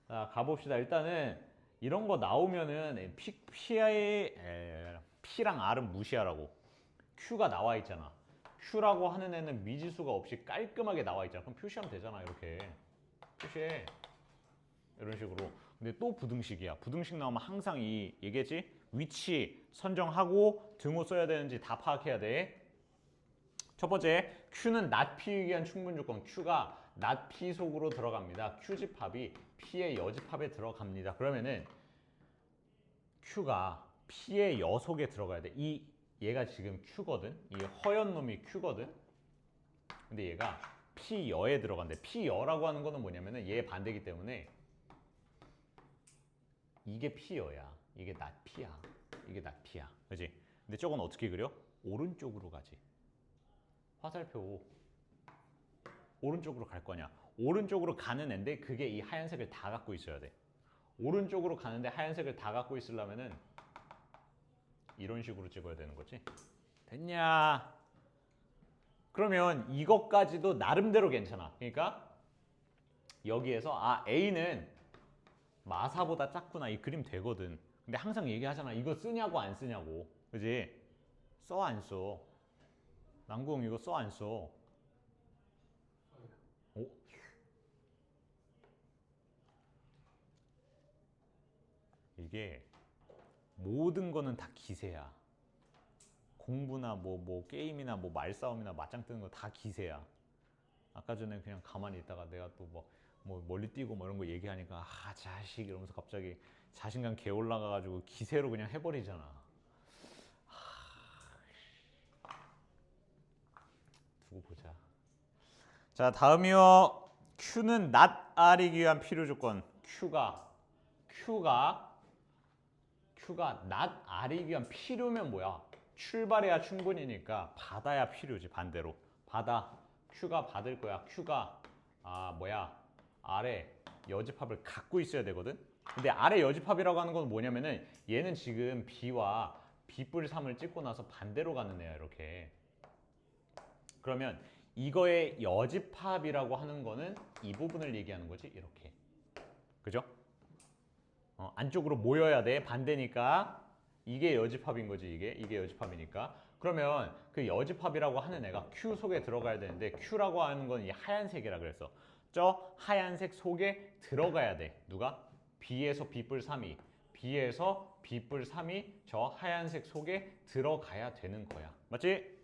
자, 가봅시다. 일단은 이런 거 나오면은 P랑 R은 무시하라고. Q가 나와 있잖아. Q라고 하는 애는 미지수가 없이 깔끔하게 나와 있잖아. 그럼 표시하면 되잖아. 이렇게 표시해. 이런 식으로. 근데 또 부등식이야. 부등식 나오면 항상 이 얘기했지? 위치 선정하고 등호 써야 되는지 다 파악해야 돼. 첫 번째, Q는 not P이기 위한 충분 조건. Q가 not P 속으로 들어갑니다. Q집합이 P의 여집합에 들어갑니다. 그러면은 Q가 P의 여 속에 들어가야 돼. 얘가 지금 Q거든. 이 허연 놈이 Q거든. 근데 얘가 P여에 들어간대. P여라고 하는 거는 뭐냐면은 얘 반대기 때문에 이게 P여야. 이게 not P야. 이게 not P야. 그렇지? 근데 저건 어떻게 그려? 오른쪽으로 가지. 화살표 오른쪽으로 갈 거냐? 오른쪽으로 가는 앤데 그게 이 하얀색을 다 갖고 있어야 돼. 오른쪽으로 가는데 하얀색을 다 갖고 있으려면은 이런 식으로 찍어야 되는 거지. 됐냐? 그러면 이것까지도 나름대로 괜찮아. 그러니까 여기에서 A는 마사보다 작구나 이 그림 되거든. 근데 항상 얘기하잖아. 이거 쓰냐고 안 쓰냐고. 그지? 써 안 써? 남궁 이거 써 안 써? 어? 이게 모든 거는 다 기세야. 공부나 뭐 게임이나 뭐 말싸움이나 맞짱 뜨는 거 다 기세야. 아까 전에 그냥 가만히 있다가 내가 또 뭐 멀리 뛰고 뭐 이런 거 얘기하니까 자식 이러면서 갑자기 자신감 개 올라가가지고 기세로 그냥 해버리잖아. 두고 보자. 자, 다음이요. Q는 not R이기 위한 필요 조건. Q가 not R이기 위한 필요면 뭐야? 출발해야 충분이니까 받아야 필요지. 반대로 받아. Q가 받을 거야. Q가 R의 여집합을 갖고 있어야 되거든. 근데 R의 여집합이라고 하는 건 뭐냐면은 얘는 지금 B와 B뿔 3을 찍고 나서 반대로 가는 애야. 이렇게. 그러면 이거의 여집합이라고 하는 거는 이 부분을 얘기하는 거지. 이렇게. 그죠? 안쪽으로 모여야 돼. 반대니까. 이게 여집합인 거지. 이게 여집합이니까. 그러면 그 여집합이라고 하는 애가 Q 속에 들어가야 되는데 Q라고 하는 건 이 하얀색이라 그랬어. 저 하얀색 속에 들어가야 돼. 누가? B에서 B뿔 3이. B에서 B뿔 3이 저 하얀색 속에 들어가야 되는 거야. 맞지?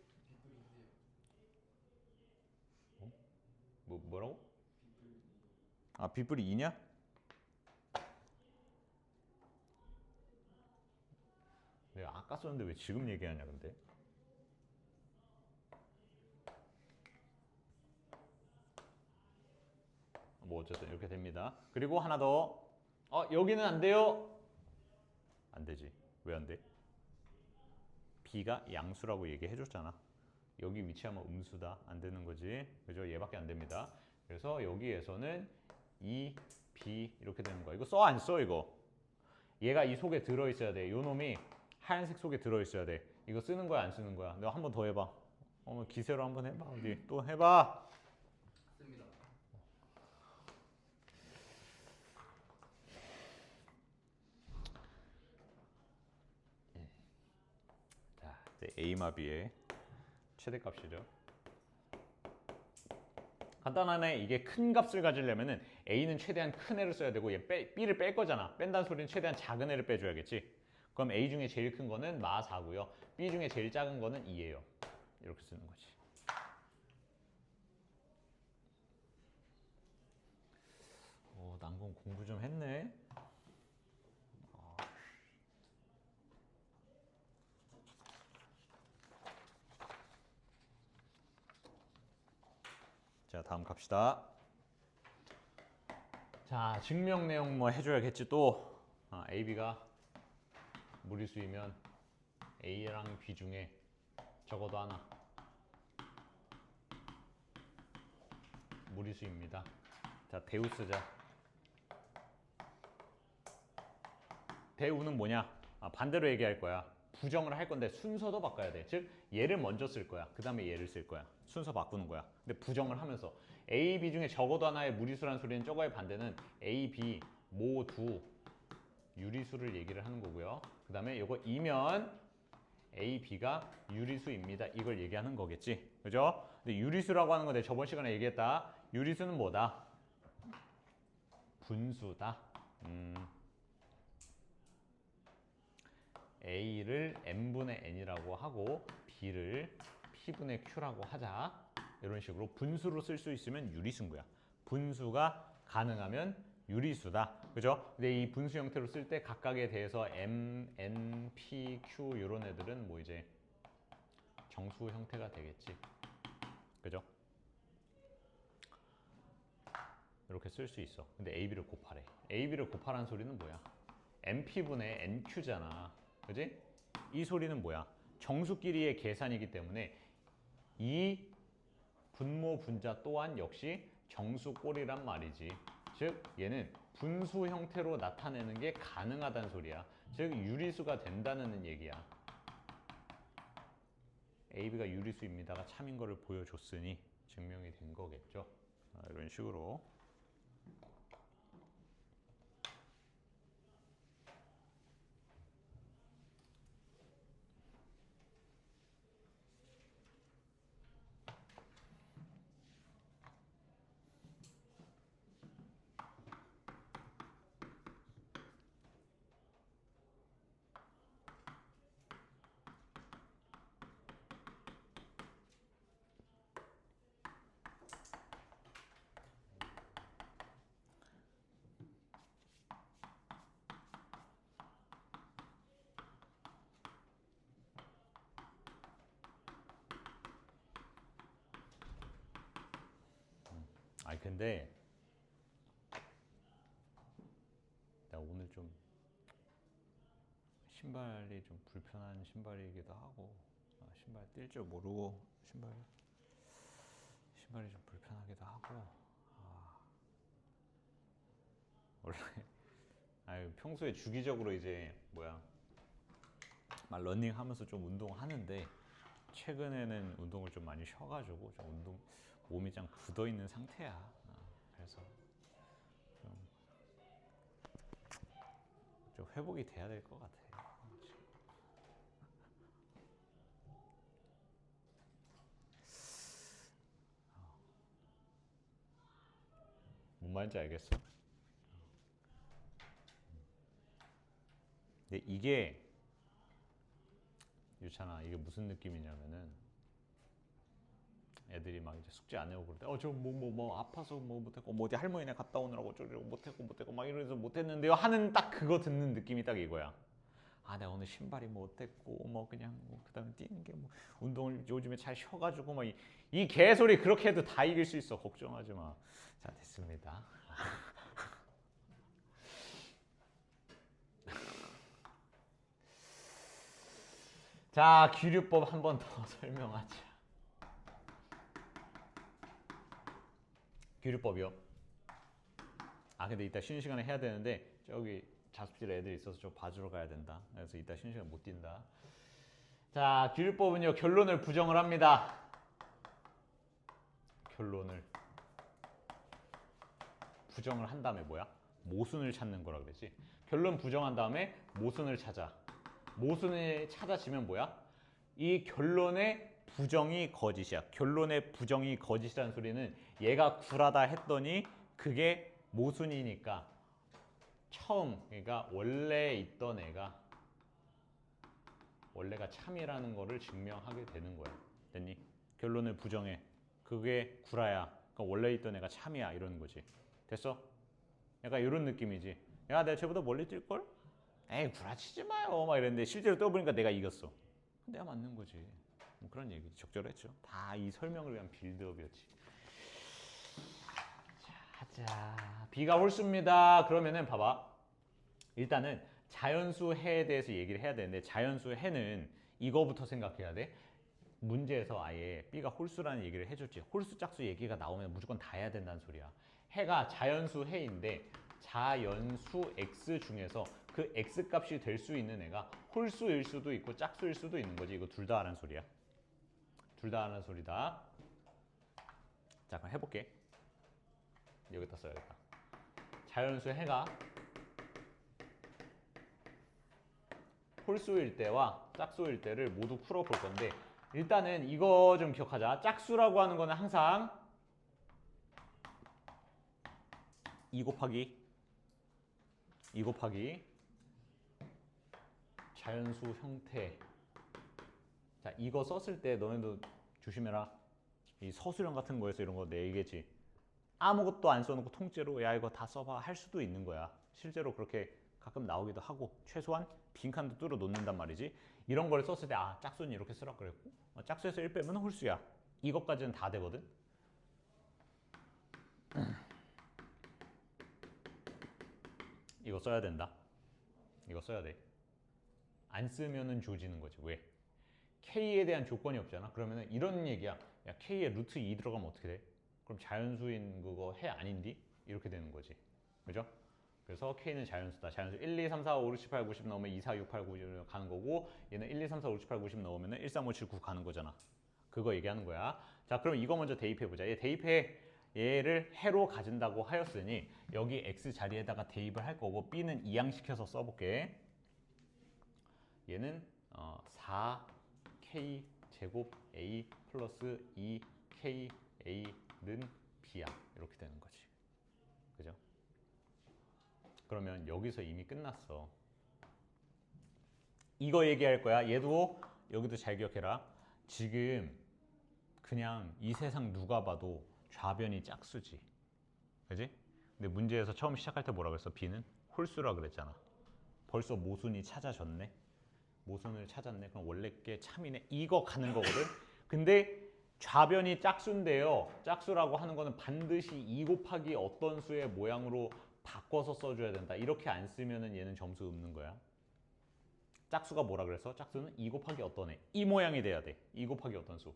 뭐라고? B뿔이 2냐? 내가 아까 썼는데 왜 지금 얘기하냐 근데? 뭐 어쨌든 이렇게 됩니다. 그리고 하나 더. 여기는 안 돼요. 안 되지. 왜 안 돼? B가 양수라고 얘기해 줬잖아. 여기 위치하면 음수다. 안 되는 거지. 그죠? 얘밖에 안 됩니다. 그래서 여기에서는 2, B 이렇게 되는 거야. 이거 써 안 써 이거? 얘가 이 속에 들어 있어야 돼. 요 놈이 하얀색 속에 들어 있어야 돼. 이거 쓰는 거야 안 쓰는 거야? 내가 한 번 더 해봐. 기세로 한번 해봐. 어디 또 해봐. 씁니다. A마 B의 최대값이죠. 간단하네. 이게 큰 값을 가지려면은 A는 최대한 큰 애를 써야 되고 B를 뺄 거잖아. 뺀다는 소리는 최대한 작은 애를 빼줘야겠지. 그럼 A 중에 제일 큰 거는 마 4고요. B 중에 제일 작은 거는 2예요. 이렇게 쓰는 거지. 난공 공부 좀 했네. 자, 다음 갑시다. 자, 증명 내용 뭐 해줘야겠지 또. A, B가 무리수이면 A랑 B 중에 적어도 하나 무리수입니다. 자, 대우 쓰자. 대우는 뭐냐? 반대로 얘기할 거야. 부정을 할 건데 순서도 바꿔야 돼. 즉 얘를 먼저 쓸 거야. 그 다음에 얘를 쓸 거야. 순서 바꾸는 거야. 근데 부정을 하면서 A, B 중에 적어도 하나의 무리수라는 소리는 저거의 반대는 A, B 모두 유리수를 얘기를 하는 거고요. 그 다음에 이거 이면 A, B가 유리수입니다. 이걸 얘기하는 거겠지. 그죠? 근데 유리수라고 하는 건데 저번 시간에 얘기했다. 유리수는 뭐다? 분수다. A를 n분의 n이라고 하고 B를 P분의 Q라고 하자. 이런 식으로 분수로 쓸 수 있으면 유리수인 거야. 분수가 가능하면 유리수다. 그죠? 근데 이 분수 형태로 쓸 때 각각에 대해서 M, N, P, Q 이런 애들은 뭐 이제 정수 형태가 되겠지. 그죠? 이렇게 쓸 수 있어. 근데 AB를 곱하래. AB를 곱하라는 소리는 뭐야? NP분의 NQ잖아. 그지? 이 소리는 뭐야? 정수끼리의 계산이기 때문에 이 분모 분자 또한 역시 정수꼴이란 말이지. 즉 얘는 분수 형태로 나타내는 게 가능하다는 소리야. 즉 유리수가 된다는 얘기야. AB가 유리수입니다가 참인 거를 보여줬으니 증명이 된 거겠죠. 이런 식으로. 근데 나 오늘 좀 신발이 좀 불편한 신발이기도 하고 신발 뛸 줄 모르고 신발이 좀 불편하기도 하고 원래 평소에 주기적으로 이제 막 러닝하면서 좀 운동하는데 최근에는 운동을 좀 많이 쉬어가지고 좀 몸이 좀 굳어 있는 상태야. 그래서 좀 회복이 돼야 될 것 같아. 뭔 말인지 알겠어? 근데 이게 유찬아, 이게 무슨 느낌이냐면은 애들이 막 이제 숙제 안 해오고 그럴 때 저 뭐 아파서 뭐 못했고 뭐 어디 할머니네 갔다 오느라고 저러고 못했고 막 이러면서 못했는데요 하는 딱 그거 듣는 느낌이 딱 이거야. 내가 오늘 신발이 뭐 어땠고 뭐 그냥 뭐 그다음에 뛰는 게 뭐 운동을 요즘에 잘 쉬어가지고 막 이 개소리 그렇게 해도 다 이길 수 있어. 걱정하지 마. 자, 됐습니다. 자, 기류법 한 번 더 설명하자. 기류법이요. 근데 이따 쉬는 시간에 해야 되는데 저기 자습실에 애들 있어서 좀 봐주러 가야 된다. 그래서 이따 쉬는 시간 못 뛴다. 자, 기류법은요. 결론을 부정을 합니다. 결론을 부정을 한 다음에 뭐야? 모순을 찾는 거라 그랬지. 결론 부정한 다음에 모순을 찾아. 모순을 찾아지면 뭐야? 이 결론의 부정이 거짓이야. 결론의 부정이 거짓이라는 소리는 얘가 구라다 했더니 그게 모순이니까 처음, 그러니까 원래 있던 애가 원래가 참이라는 거를 증명하게 되는 거야. 됐니? 결론을 부정해. 그게 구라야. 그러니까 원래 있던 애가 참이야. 이러는 거지. 됐어? 약간 이런 느낌이지. 야, 내가 쟤보다 멀리 뛸걸? 에이, 구라치지 마요. 막 이랬는데 실제로 떠보니까 내가 이겼어. 내가 맞는 거지. 뭐 그런 얘기 적절했죠. 다 이 설명을 위한 빌드업이었지. 자, 하자. B가 홀수입니다. 그러면은 봐봐. 일단은 자연수 해에 대해서 얘기를 해야 되는데 자연수 해는 이거부터 생각해야 돼. 문제에서 아예 B가 홀수라는 얘기를 해줬지. 홀수 짝수 얘기가 나오면 무조건 다 해야 된다는 소리야. 해가 자연수 해인데 자연수 X 중에서 그 X 값이 될 수 있는 애가 홀수일 수도 있고 짝수일 수도 있는 거지. 이거 둘 다 하는 소리야. 둘 다 하는 소리다. 자, 그럼 해볼게. 여기다 써야겠다. 자연수 해가 홀수일 때와 짝수일 때를 모두 풀어볼 건데 일단은 이거 좀 기억하자. 짝수라고 하는 거는 항상 2 곱하기 자연수 형태. 자, 이거 썼을 때 너네도 조심해라. 이 서술형 같은 거에서 이런 거 내 얘기겠지. 아무것도 안 써놓고 통째로 야 이거 다 써봐 할 수도 있는 거야. 실제로 그렇게 가끔 나오기도 하고 최소한 빈칸도 뚫어 놓는단 말이지. 이런 걸 썼을 때 아 짝수는 이렇게 쓰라 그랬고 짝수에서 1 빼면 홀수야. 이것까지는 다 되거든. 이거 써야 된다. 이거 써야 돼. 안 쓰면은 조지는 거지. 왜? K에 대한 조건이 없잖아. 그러면은 이런 얘기야. 야 K에 루트 2 들어가면 어떻게 돼? 그럼 자연수인 그거 해 아닌디? 이렇게 되는 거지. 그죠? 그래서 K는 자연수다. 자연수 1, 2, 3, 4, 5, 6, 7, 8, 9, 10 넣으면 2, 4, 6, 8, 9, 10 가는 거고 얘는 1, 2, 3, 4, 5, 6, 7, 8, 9, 10 넣으면 1, 3, 5, 7, 9 가는 거잖아. 그거 얘기하는 거야. 자, 그럼 이거 먼저 대입해보자. 얘 대입해. 얘를 해로 가진다고 하였으니 여기 X 자리에다가 대입을 할 거고 B는 이항시켜서 써볼게. 얘는 4K 제곱 A 플러스 2KA는 B야. 이렇게 되는 거지. 그죠? 그러면 여기서 이미 끝났어. 이거 얘기할 거야. 얘도 여기도 잘 기억해라. 지금 그냥 이 세상 누가 봐도 좌변이 짝수지. 그지? 근데 문제에서 처음 시작할 때 뭐라 그랬어? B는 홀수라 그랬잖아. 벌써 모순이 찾아졌네. 모순을 찾았네. 그럼 원래 게 참이네. 이거 가는 거거든. 근데 좌변이 짝수인데요. 짝수라고 하는 거는 반드시 2 곱하기 어떤 수의 모양으로 바꿔서 써줘야 된다. 이렇게 안 쓰면은 얘는 점수 없는 거야. 짝수가 뭐라 그랬어? 짝수는 2 곱하기 어떤 애. 이 모양이 돼야 돼. 2 곱하기 어떤 수.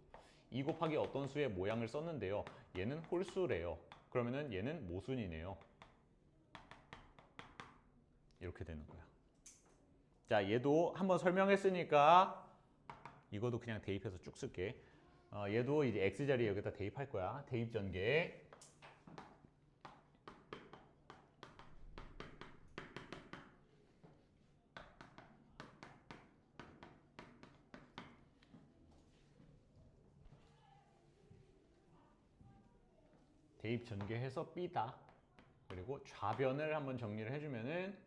2 곱하기 어떤 수의 모양을 썼는데요. 얘는 홀수래요. 그러면은 얘는 모순이네요. 이렇게 되는 거야. 자, 얘도 한번 설명했으니까 이것도 그냥 대입해서 쭉 쓸게. 얘도 이제 X자리에 여기다 대입할 거야. 대입 전개. 대입 전개해서 B다. 그리고 좌변을 한번 정리를 해주면은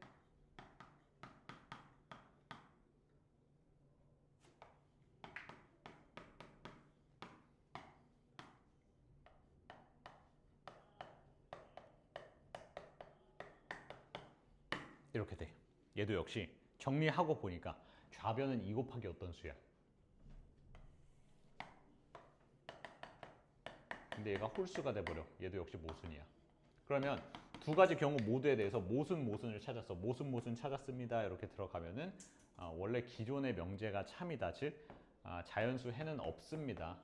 이렇게 돼. 얘도 역시 정리하고 보니까 좌변은 2 곱하기 어떤 수야. 근데 얘가 홀수가 돼버려. 얘도 역시 모순이야. 그러면 두 가지 경우 모두에 대해서 모순을 찾았어. 모순 찾았습니다. 이렇게 들어가면은 원래 기존의 명제가 참이다. 즉 자연수 해는 없습니다.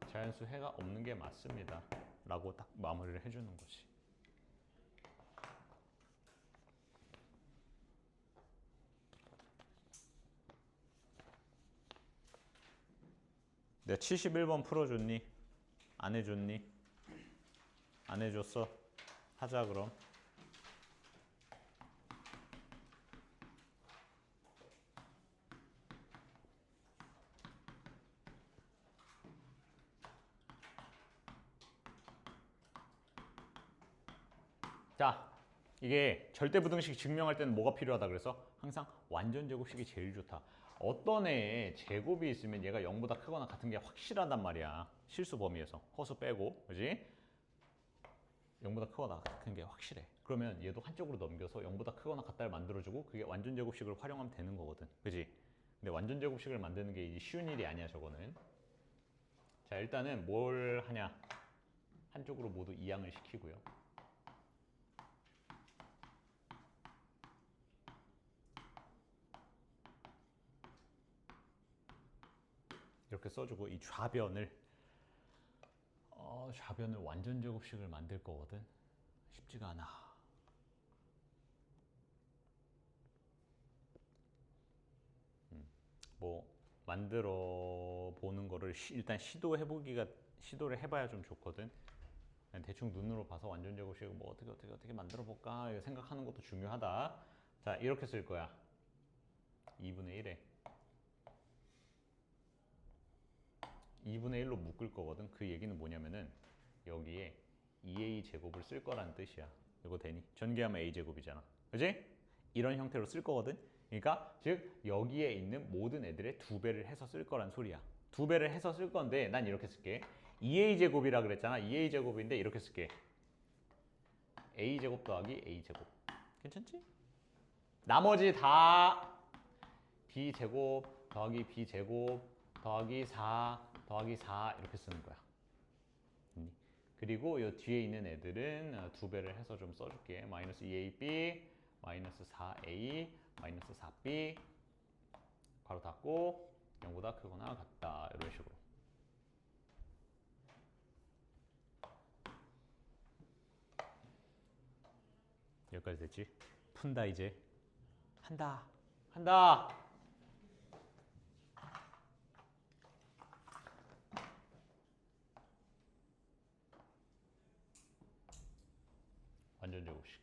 자연수 해가 없는 게 맞습니다. 라고 딱 마무리를 해주는 거지. 내가 71번 풀어줬니? 안 해줬니? 안 해줬어? 하자 그럼. 자, 이게 절대부등식 증명할 때는 뭐가 필요하다 그래서 항상 완전 제곱식이 제일 좋다. 어떤 애에 제곱이 있으면 얘가 0보다 크거나 같은 게 확실하단 말이야. 실수 범위에서 허수 빼고, 그지? 0보다 크거나 같은 게 확실해. 그러면 얘도 한쪽으로 넘겨서 0보다 크거나 같다를 만들어주고 그게 완전 제곱식을 활용하면 되는 거거든, 그지? 근데 완전 제곱식을 만드는 게 이제 쉬운 일이 아니야, 저거는. 자, 일단은 뭘 하냐? 한쪽으로 모두 이항을 시키고요. 이렇게 써주고 이 좌변을 완전 제곱식을 만들 거거든. 쉽지가 않아. 뭐 만들어 보는 거를 일단 시도를 해봐야 좀 좋거든. 그냥 대충 눈으로 봐서 완전 제곱식을 뭐 어떻게 만들어 볼까 생각하는 것도 중요하다. 자, 이렇게 쓸 거야. 2분의 1에 2분의 1로 묶을 거거든. 그 얘기는 뭐냐면은 여기에 2a 제곱을 쓸 거라는 뜻이야. 이거 되니? 전개하면 a 제곱이잖아. 그지? 이런 형태로 쓸 거거든. 그러니까 즉 여기에 있는 모든 애들의 2배를 해서 쓸 거란 소리야. 2배를 해서 쓸 건데 난 이렇게 쓸게. 2a 제곱이라 그랬잖아. 2a 제곱인데 이렇게 쓸게. a 제곱 더하기 a 제곱. 괜찮지? 나머지 다 b 제곱 더하기 b 제곱 더하기 4 더하기 4 이렇게 쓰는 거야. 그리고 이 뒤에 있는 애들은 2배를 해서 좀 써줄게. 마이너스 2ab, 마이너스 4a, 마이너스 4b 괄호 닫고 0보다 크거나 같다. 이런 식으로. 여기까지 됐지? 푼다 이제. 한다. 완전 제곱식.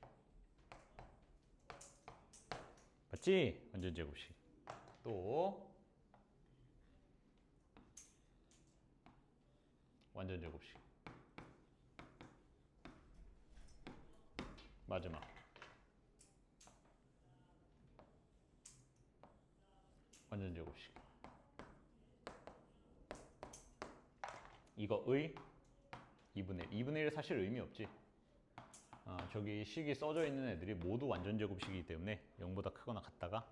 맞지? 완전 제곱식. 또 완전 제곱식. 마지막. 완전 제곱식. 이거의 2분의 1. 2분의 1은 사실 의미 없지. 저기 식이 써져 있는 애들이 모두 완전 제곱식이기 때문에 0보다 크거나 같다가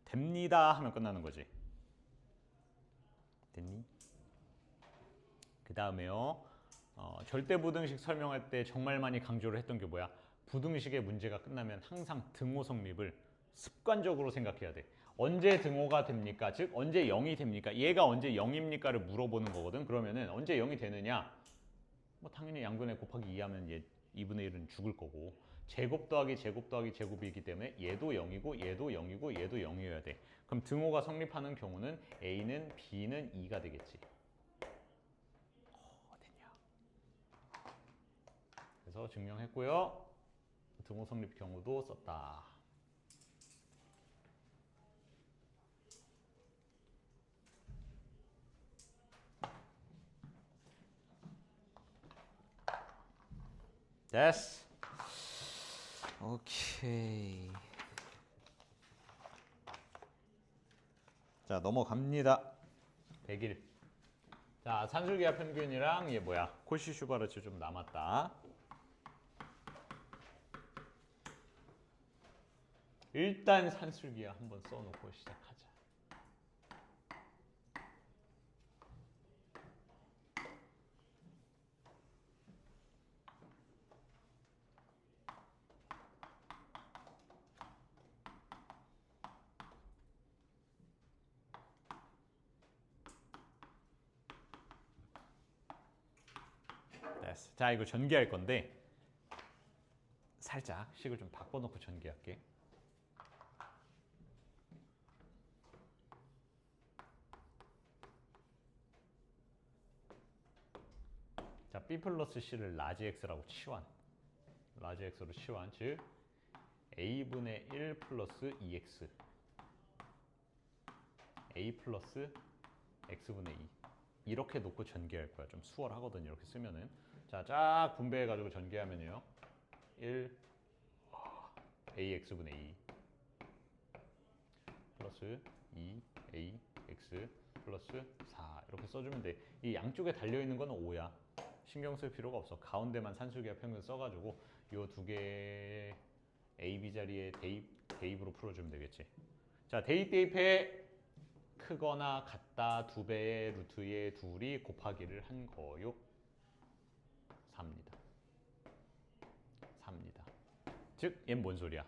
됩니다 하면 끝나는 거지. 됐니? 그 다음에요. 절대부등식 설명할 때 정말 많이 강조를 했던 게 뭐야? 부등식의 문제가 끝나면 항상 등호 성립을 습관적으로 생각해야 돼. 언제 등호가 됩니까? 즉 언제 0이 됩니까? 얘가 언제 0입니까를 물어보는 거거든. 그러면은 언제 0이 되느냐? 뭐 당연히 양변에 곱하기 2하면 얘 2분의 1은 죽을 거고, 제곱 더하기 제곱 더하기 제곱이기 때문에 얘도 0이고 얘도 0이고 얘도 0이어야 돼. 그럼 등호가 성립하는 경우는 A는 B는 2가 되겠지. 됐냐? 그래서 증명했고요. 등호 성립 경우도 썼다. 됐어. 오케이. 자, 넘어갑니다. 100일. 자, 산술기하 평균이랑 얘 뭐야? 콜시 슈바르츠 좀 남았다. 일단 산술기하 한번 써놓고 시작하자. 됐어. 자, 이거 전개할 건데 살짝 식을 좀 바꿔놓고 전개할게. 자, B 플러스 C를 라지 X라고 치환. 라지 X로 치환. 즉 A분의 1 플러스 2X A 플러스 X분의 2 이렇게 놓고 전개할 거야. 좀 수월하거든 이렇게 쓰면은. 자, 쫙 분배해가지고 전개하면요 1, AX분의 2 플러스 2AX 플러스 4 이렇게 써주면 돼. 이 양쪽에 달려있는 건 5야. 신경 쓸 필요가 없어. 가운데만 산술기하 평균 써가지고 요 두 개 A, B 자리에 대입으로 풀어주면 되겠지. 자, 대입해 크거나 같다 2배의 루트의 둘이 곱하기를 한 거요. 4입니다. 즉, 얘는 뭔 소리야?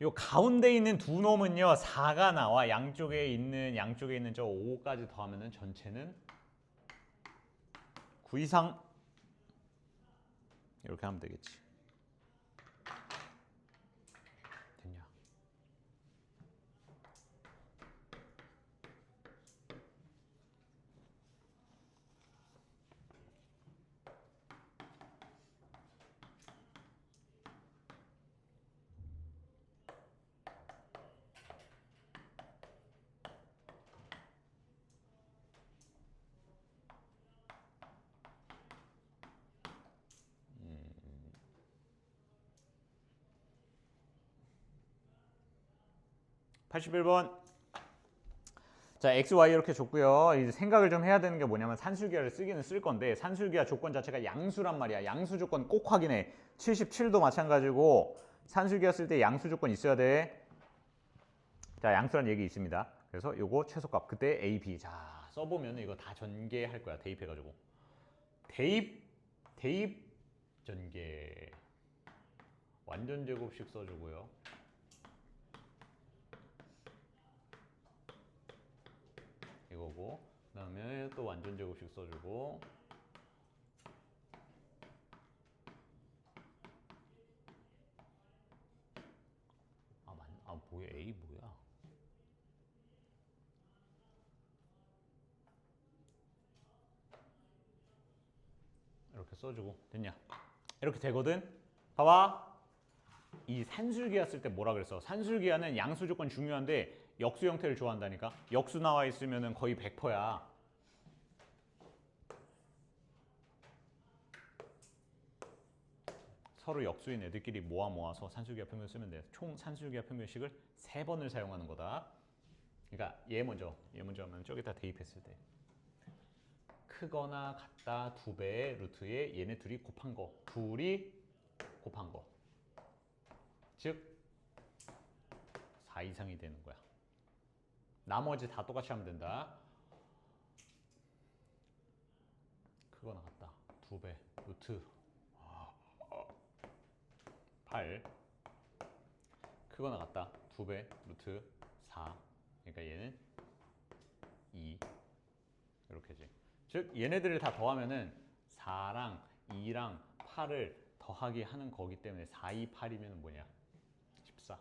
요 가운데 있는 두 놈은요 4가 나와. 양쪽에 있는 저 5까지 더하면은 전체는 9 이상 이렇게 하면 되겠지. 됐냐? 음. 81번. 자, x, y 이렇게 줬고요. 이제 생각을 좀 해야 되는 게 뭐냐면 산술기하를 쓰기는 쓸 건데 산술기하 조건 자체가 양수란 말이야. 양수 조건 꼭 확인해. 77도 마찬가지고 산술기하 쓸 때 양수 조건 있어야 돼. 자, 양수란 얘기 있습니다. 그래서 요거 최소값 그때 a, b. 자, 써보면 이거 다 전개할 거야. 대입해가지고. 대입 전개. 완전 제곱식 써주고요. 이거고, 그 다음에 또 완전 제곱식 써주고, 뭐야, A 뭐야? 이렇게 써주고, 됐냐? 이렇게 되거든? 봐봐. 이 산술기하 쓸 때 뭐라 그랬어? 산술기하는 양수 조건 중요한데 역수 형태를 좋아한다니까? 역수 나와 있으면 거의 100%야. 서로 역수인 애들끼리 모아서 산술기하 평균 쓰면 돼. 총 산술기하 평균식을 3번을 사용하는 거다. 그러니까 얘 먼저 하면 저기다 대입했을 때 크거나 같다 2배의 루트에 얘네 둘이 곱한 거. 즉 4 이상이 되는 거야. 나머지 다 똑같이 하면 된다. 크거나 같다 2배 루트 8 크거나 같다 2배 루트 4. 그러니까 얘는 2 이렇게지. 즉 얘네들을 다 더하면은 4랑 2랑 8을 더하기 하는 거기 때문에 4, 2, 8이면 뭐냐? 14.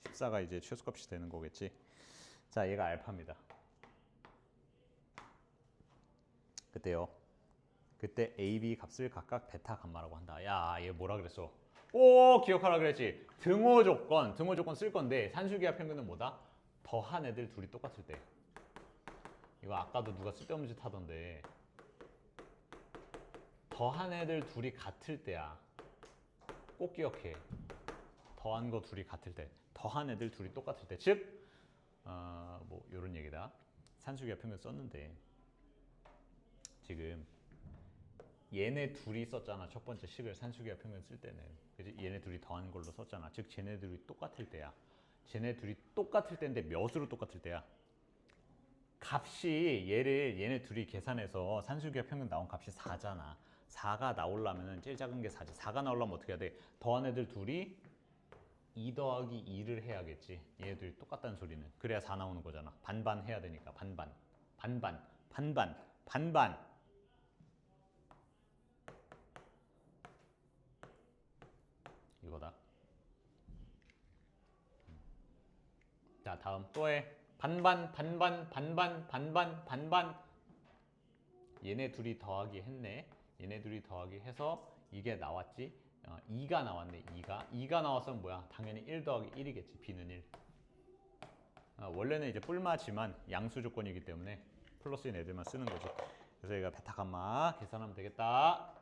14가 이제 최소값이 되는 거겠지. 자, 얘가 알파입니다. 그때요. 그때 A, B 값을 각각 베타 감마라고 한다. 야, 얘 뭐라 그랬어? 오, 기억하라 그랬지. 등호 조건 쓸 건데 산술기하 평균은 뭐다? 더한 애들 둘이 똑같을 때. 이거 아까도 누가 쓸데없는 짓 하던데 더한 애들 둘이 같을 때야. 꼭 기억해. 더한 거 둘이 같을 때. 더한 애들 둘이 똑같을 때. 즉 뭐 이런 얘기다. 산술기하 평균 썼는데 지금 얘네 둘이 썼잖아. 첫 번째 식을 산술기하 평균 쓸 때는. 그지? 얘네 둘이 더한 걸로 썼잖아. 즉 쟤네 둘이 똑같을 때야. 쟤네 둘이 똑같을 때인데 몇으로 똑같을 때야? 값이 얘네 둘이 계산해서 산술기하 평균 나온 값이 4잖아. 4가 나오려면 제일 작은 게 4지. 4가 나오려면 어떻게 해야 돼? 더한 애들 둘이 2 더하기 2를 해야겠지. 얘네들이 똑같다는 소리는. 그래야 4 나오는 거잖아. 반반 해야 되니까. 반반. 이거다. 자, 다음 또 해. 반반. 얘네 둘이 더하기 했네. 얘네 둘이 더하기 해서 이게 나왔지. 2가 나왔네. 2가 나왔으면 뭐야? 당연히 1 더하기 1이겠지. B는 1. 원래는 이제 뿔마지만 양수 조건이기 때문에 플러스인 애들만 쓰는 거죠. 그래서 얘가 베타 감마 계산하면 되겠다.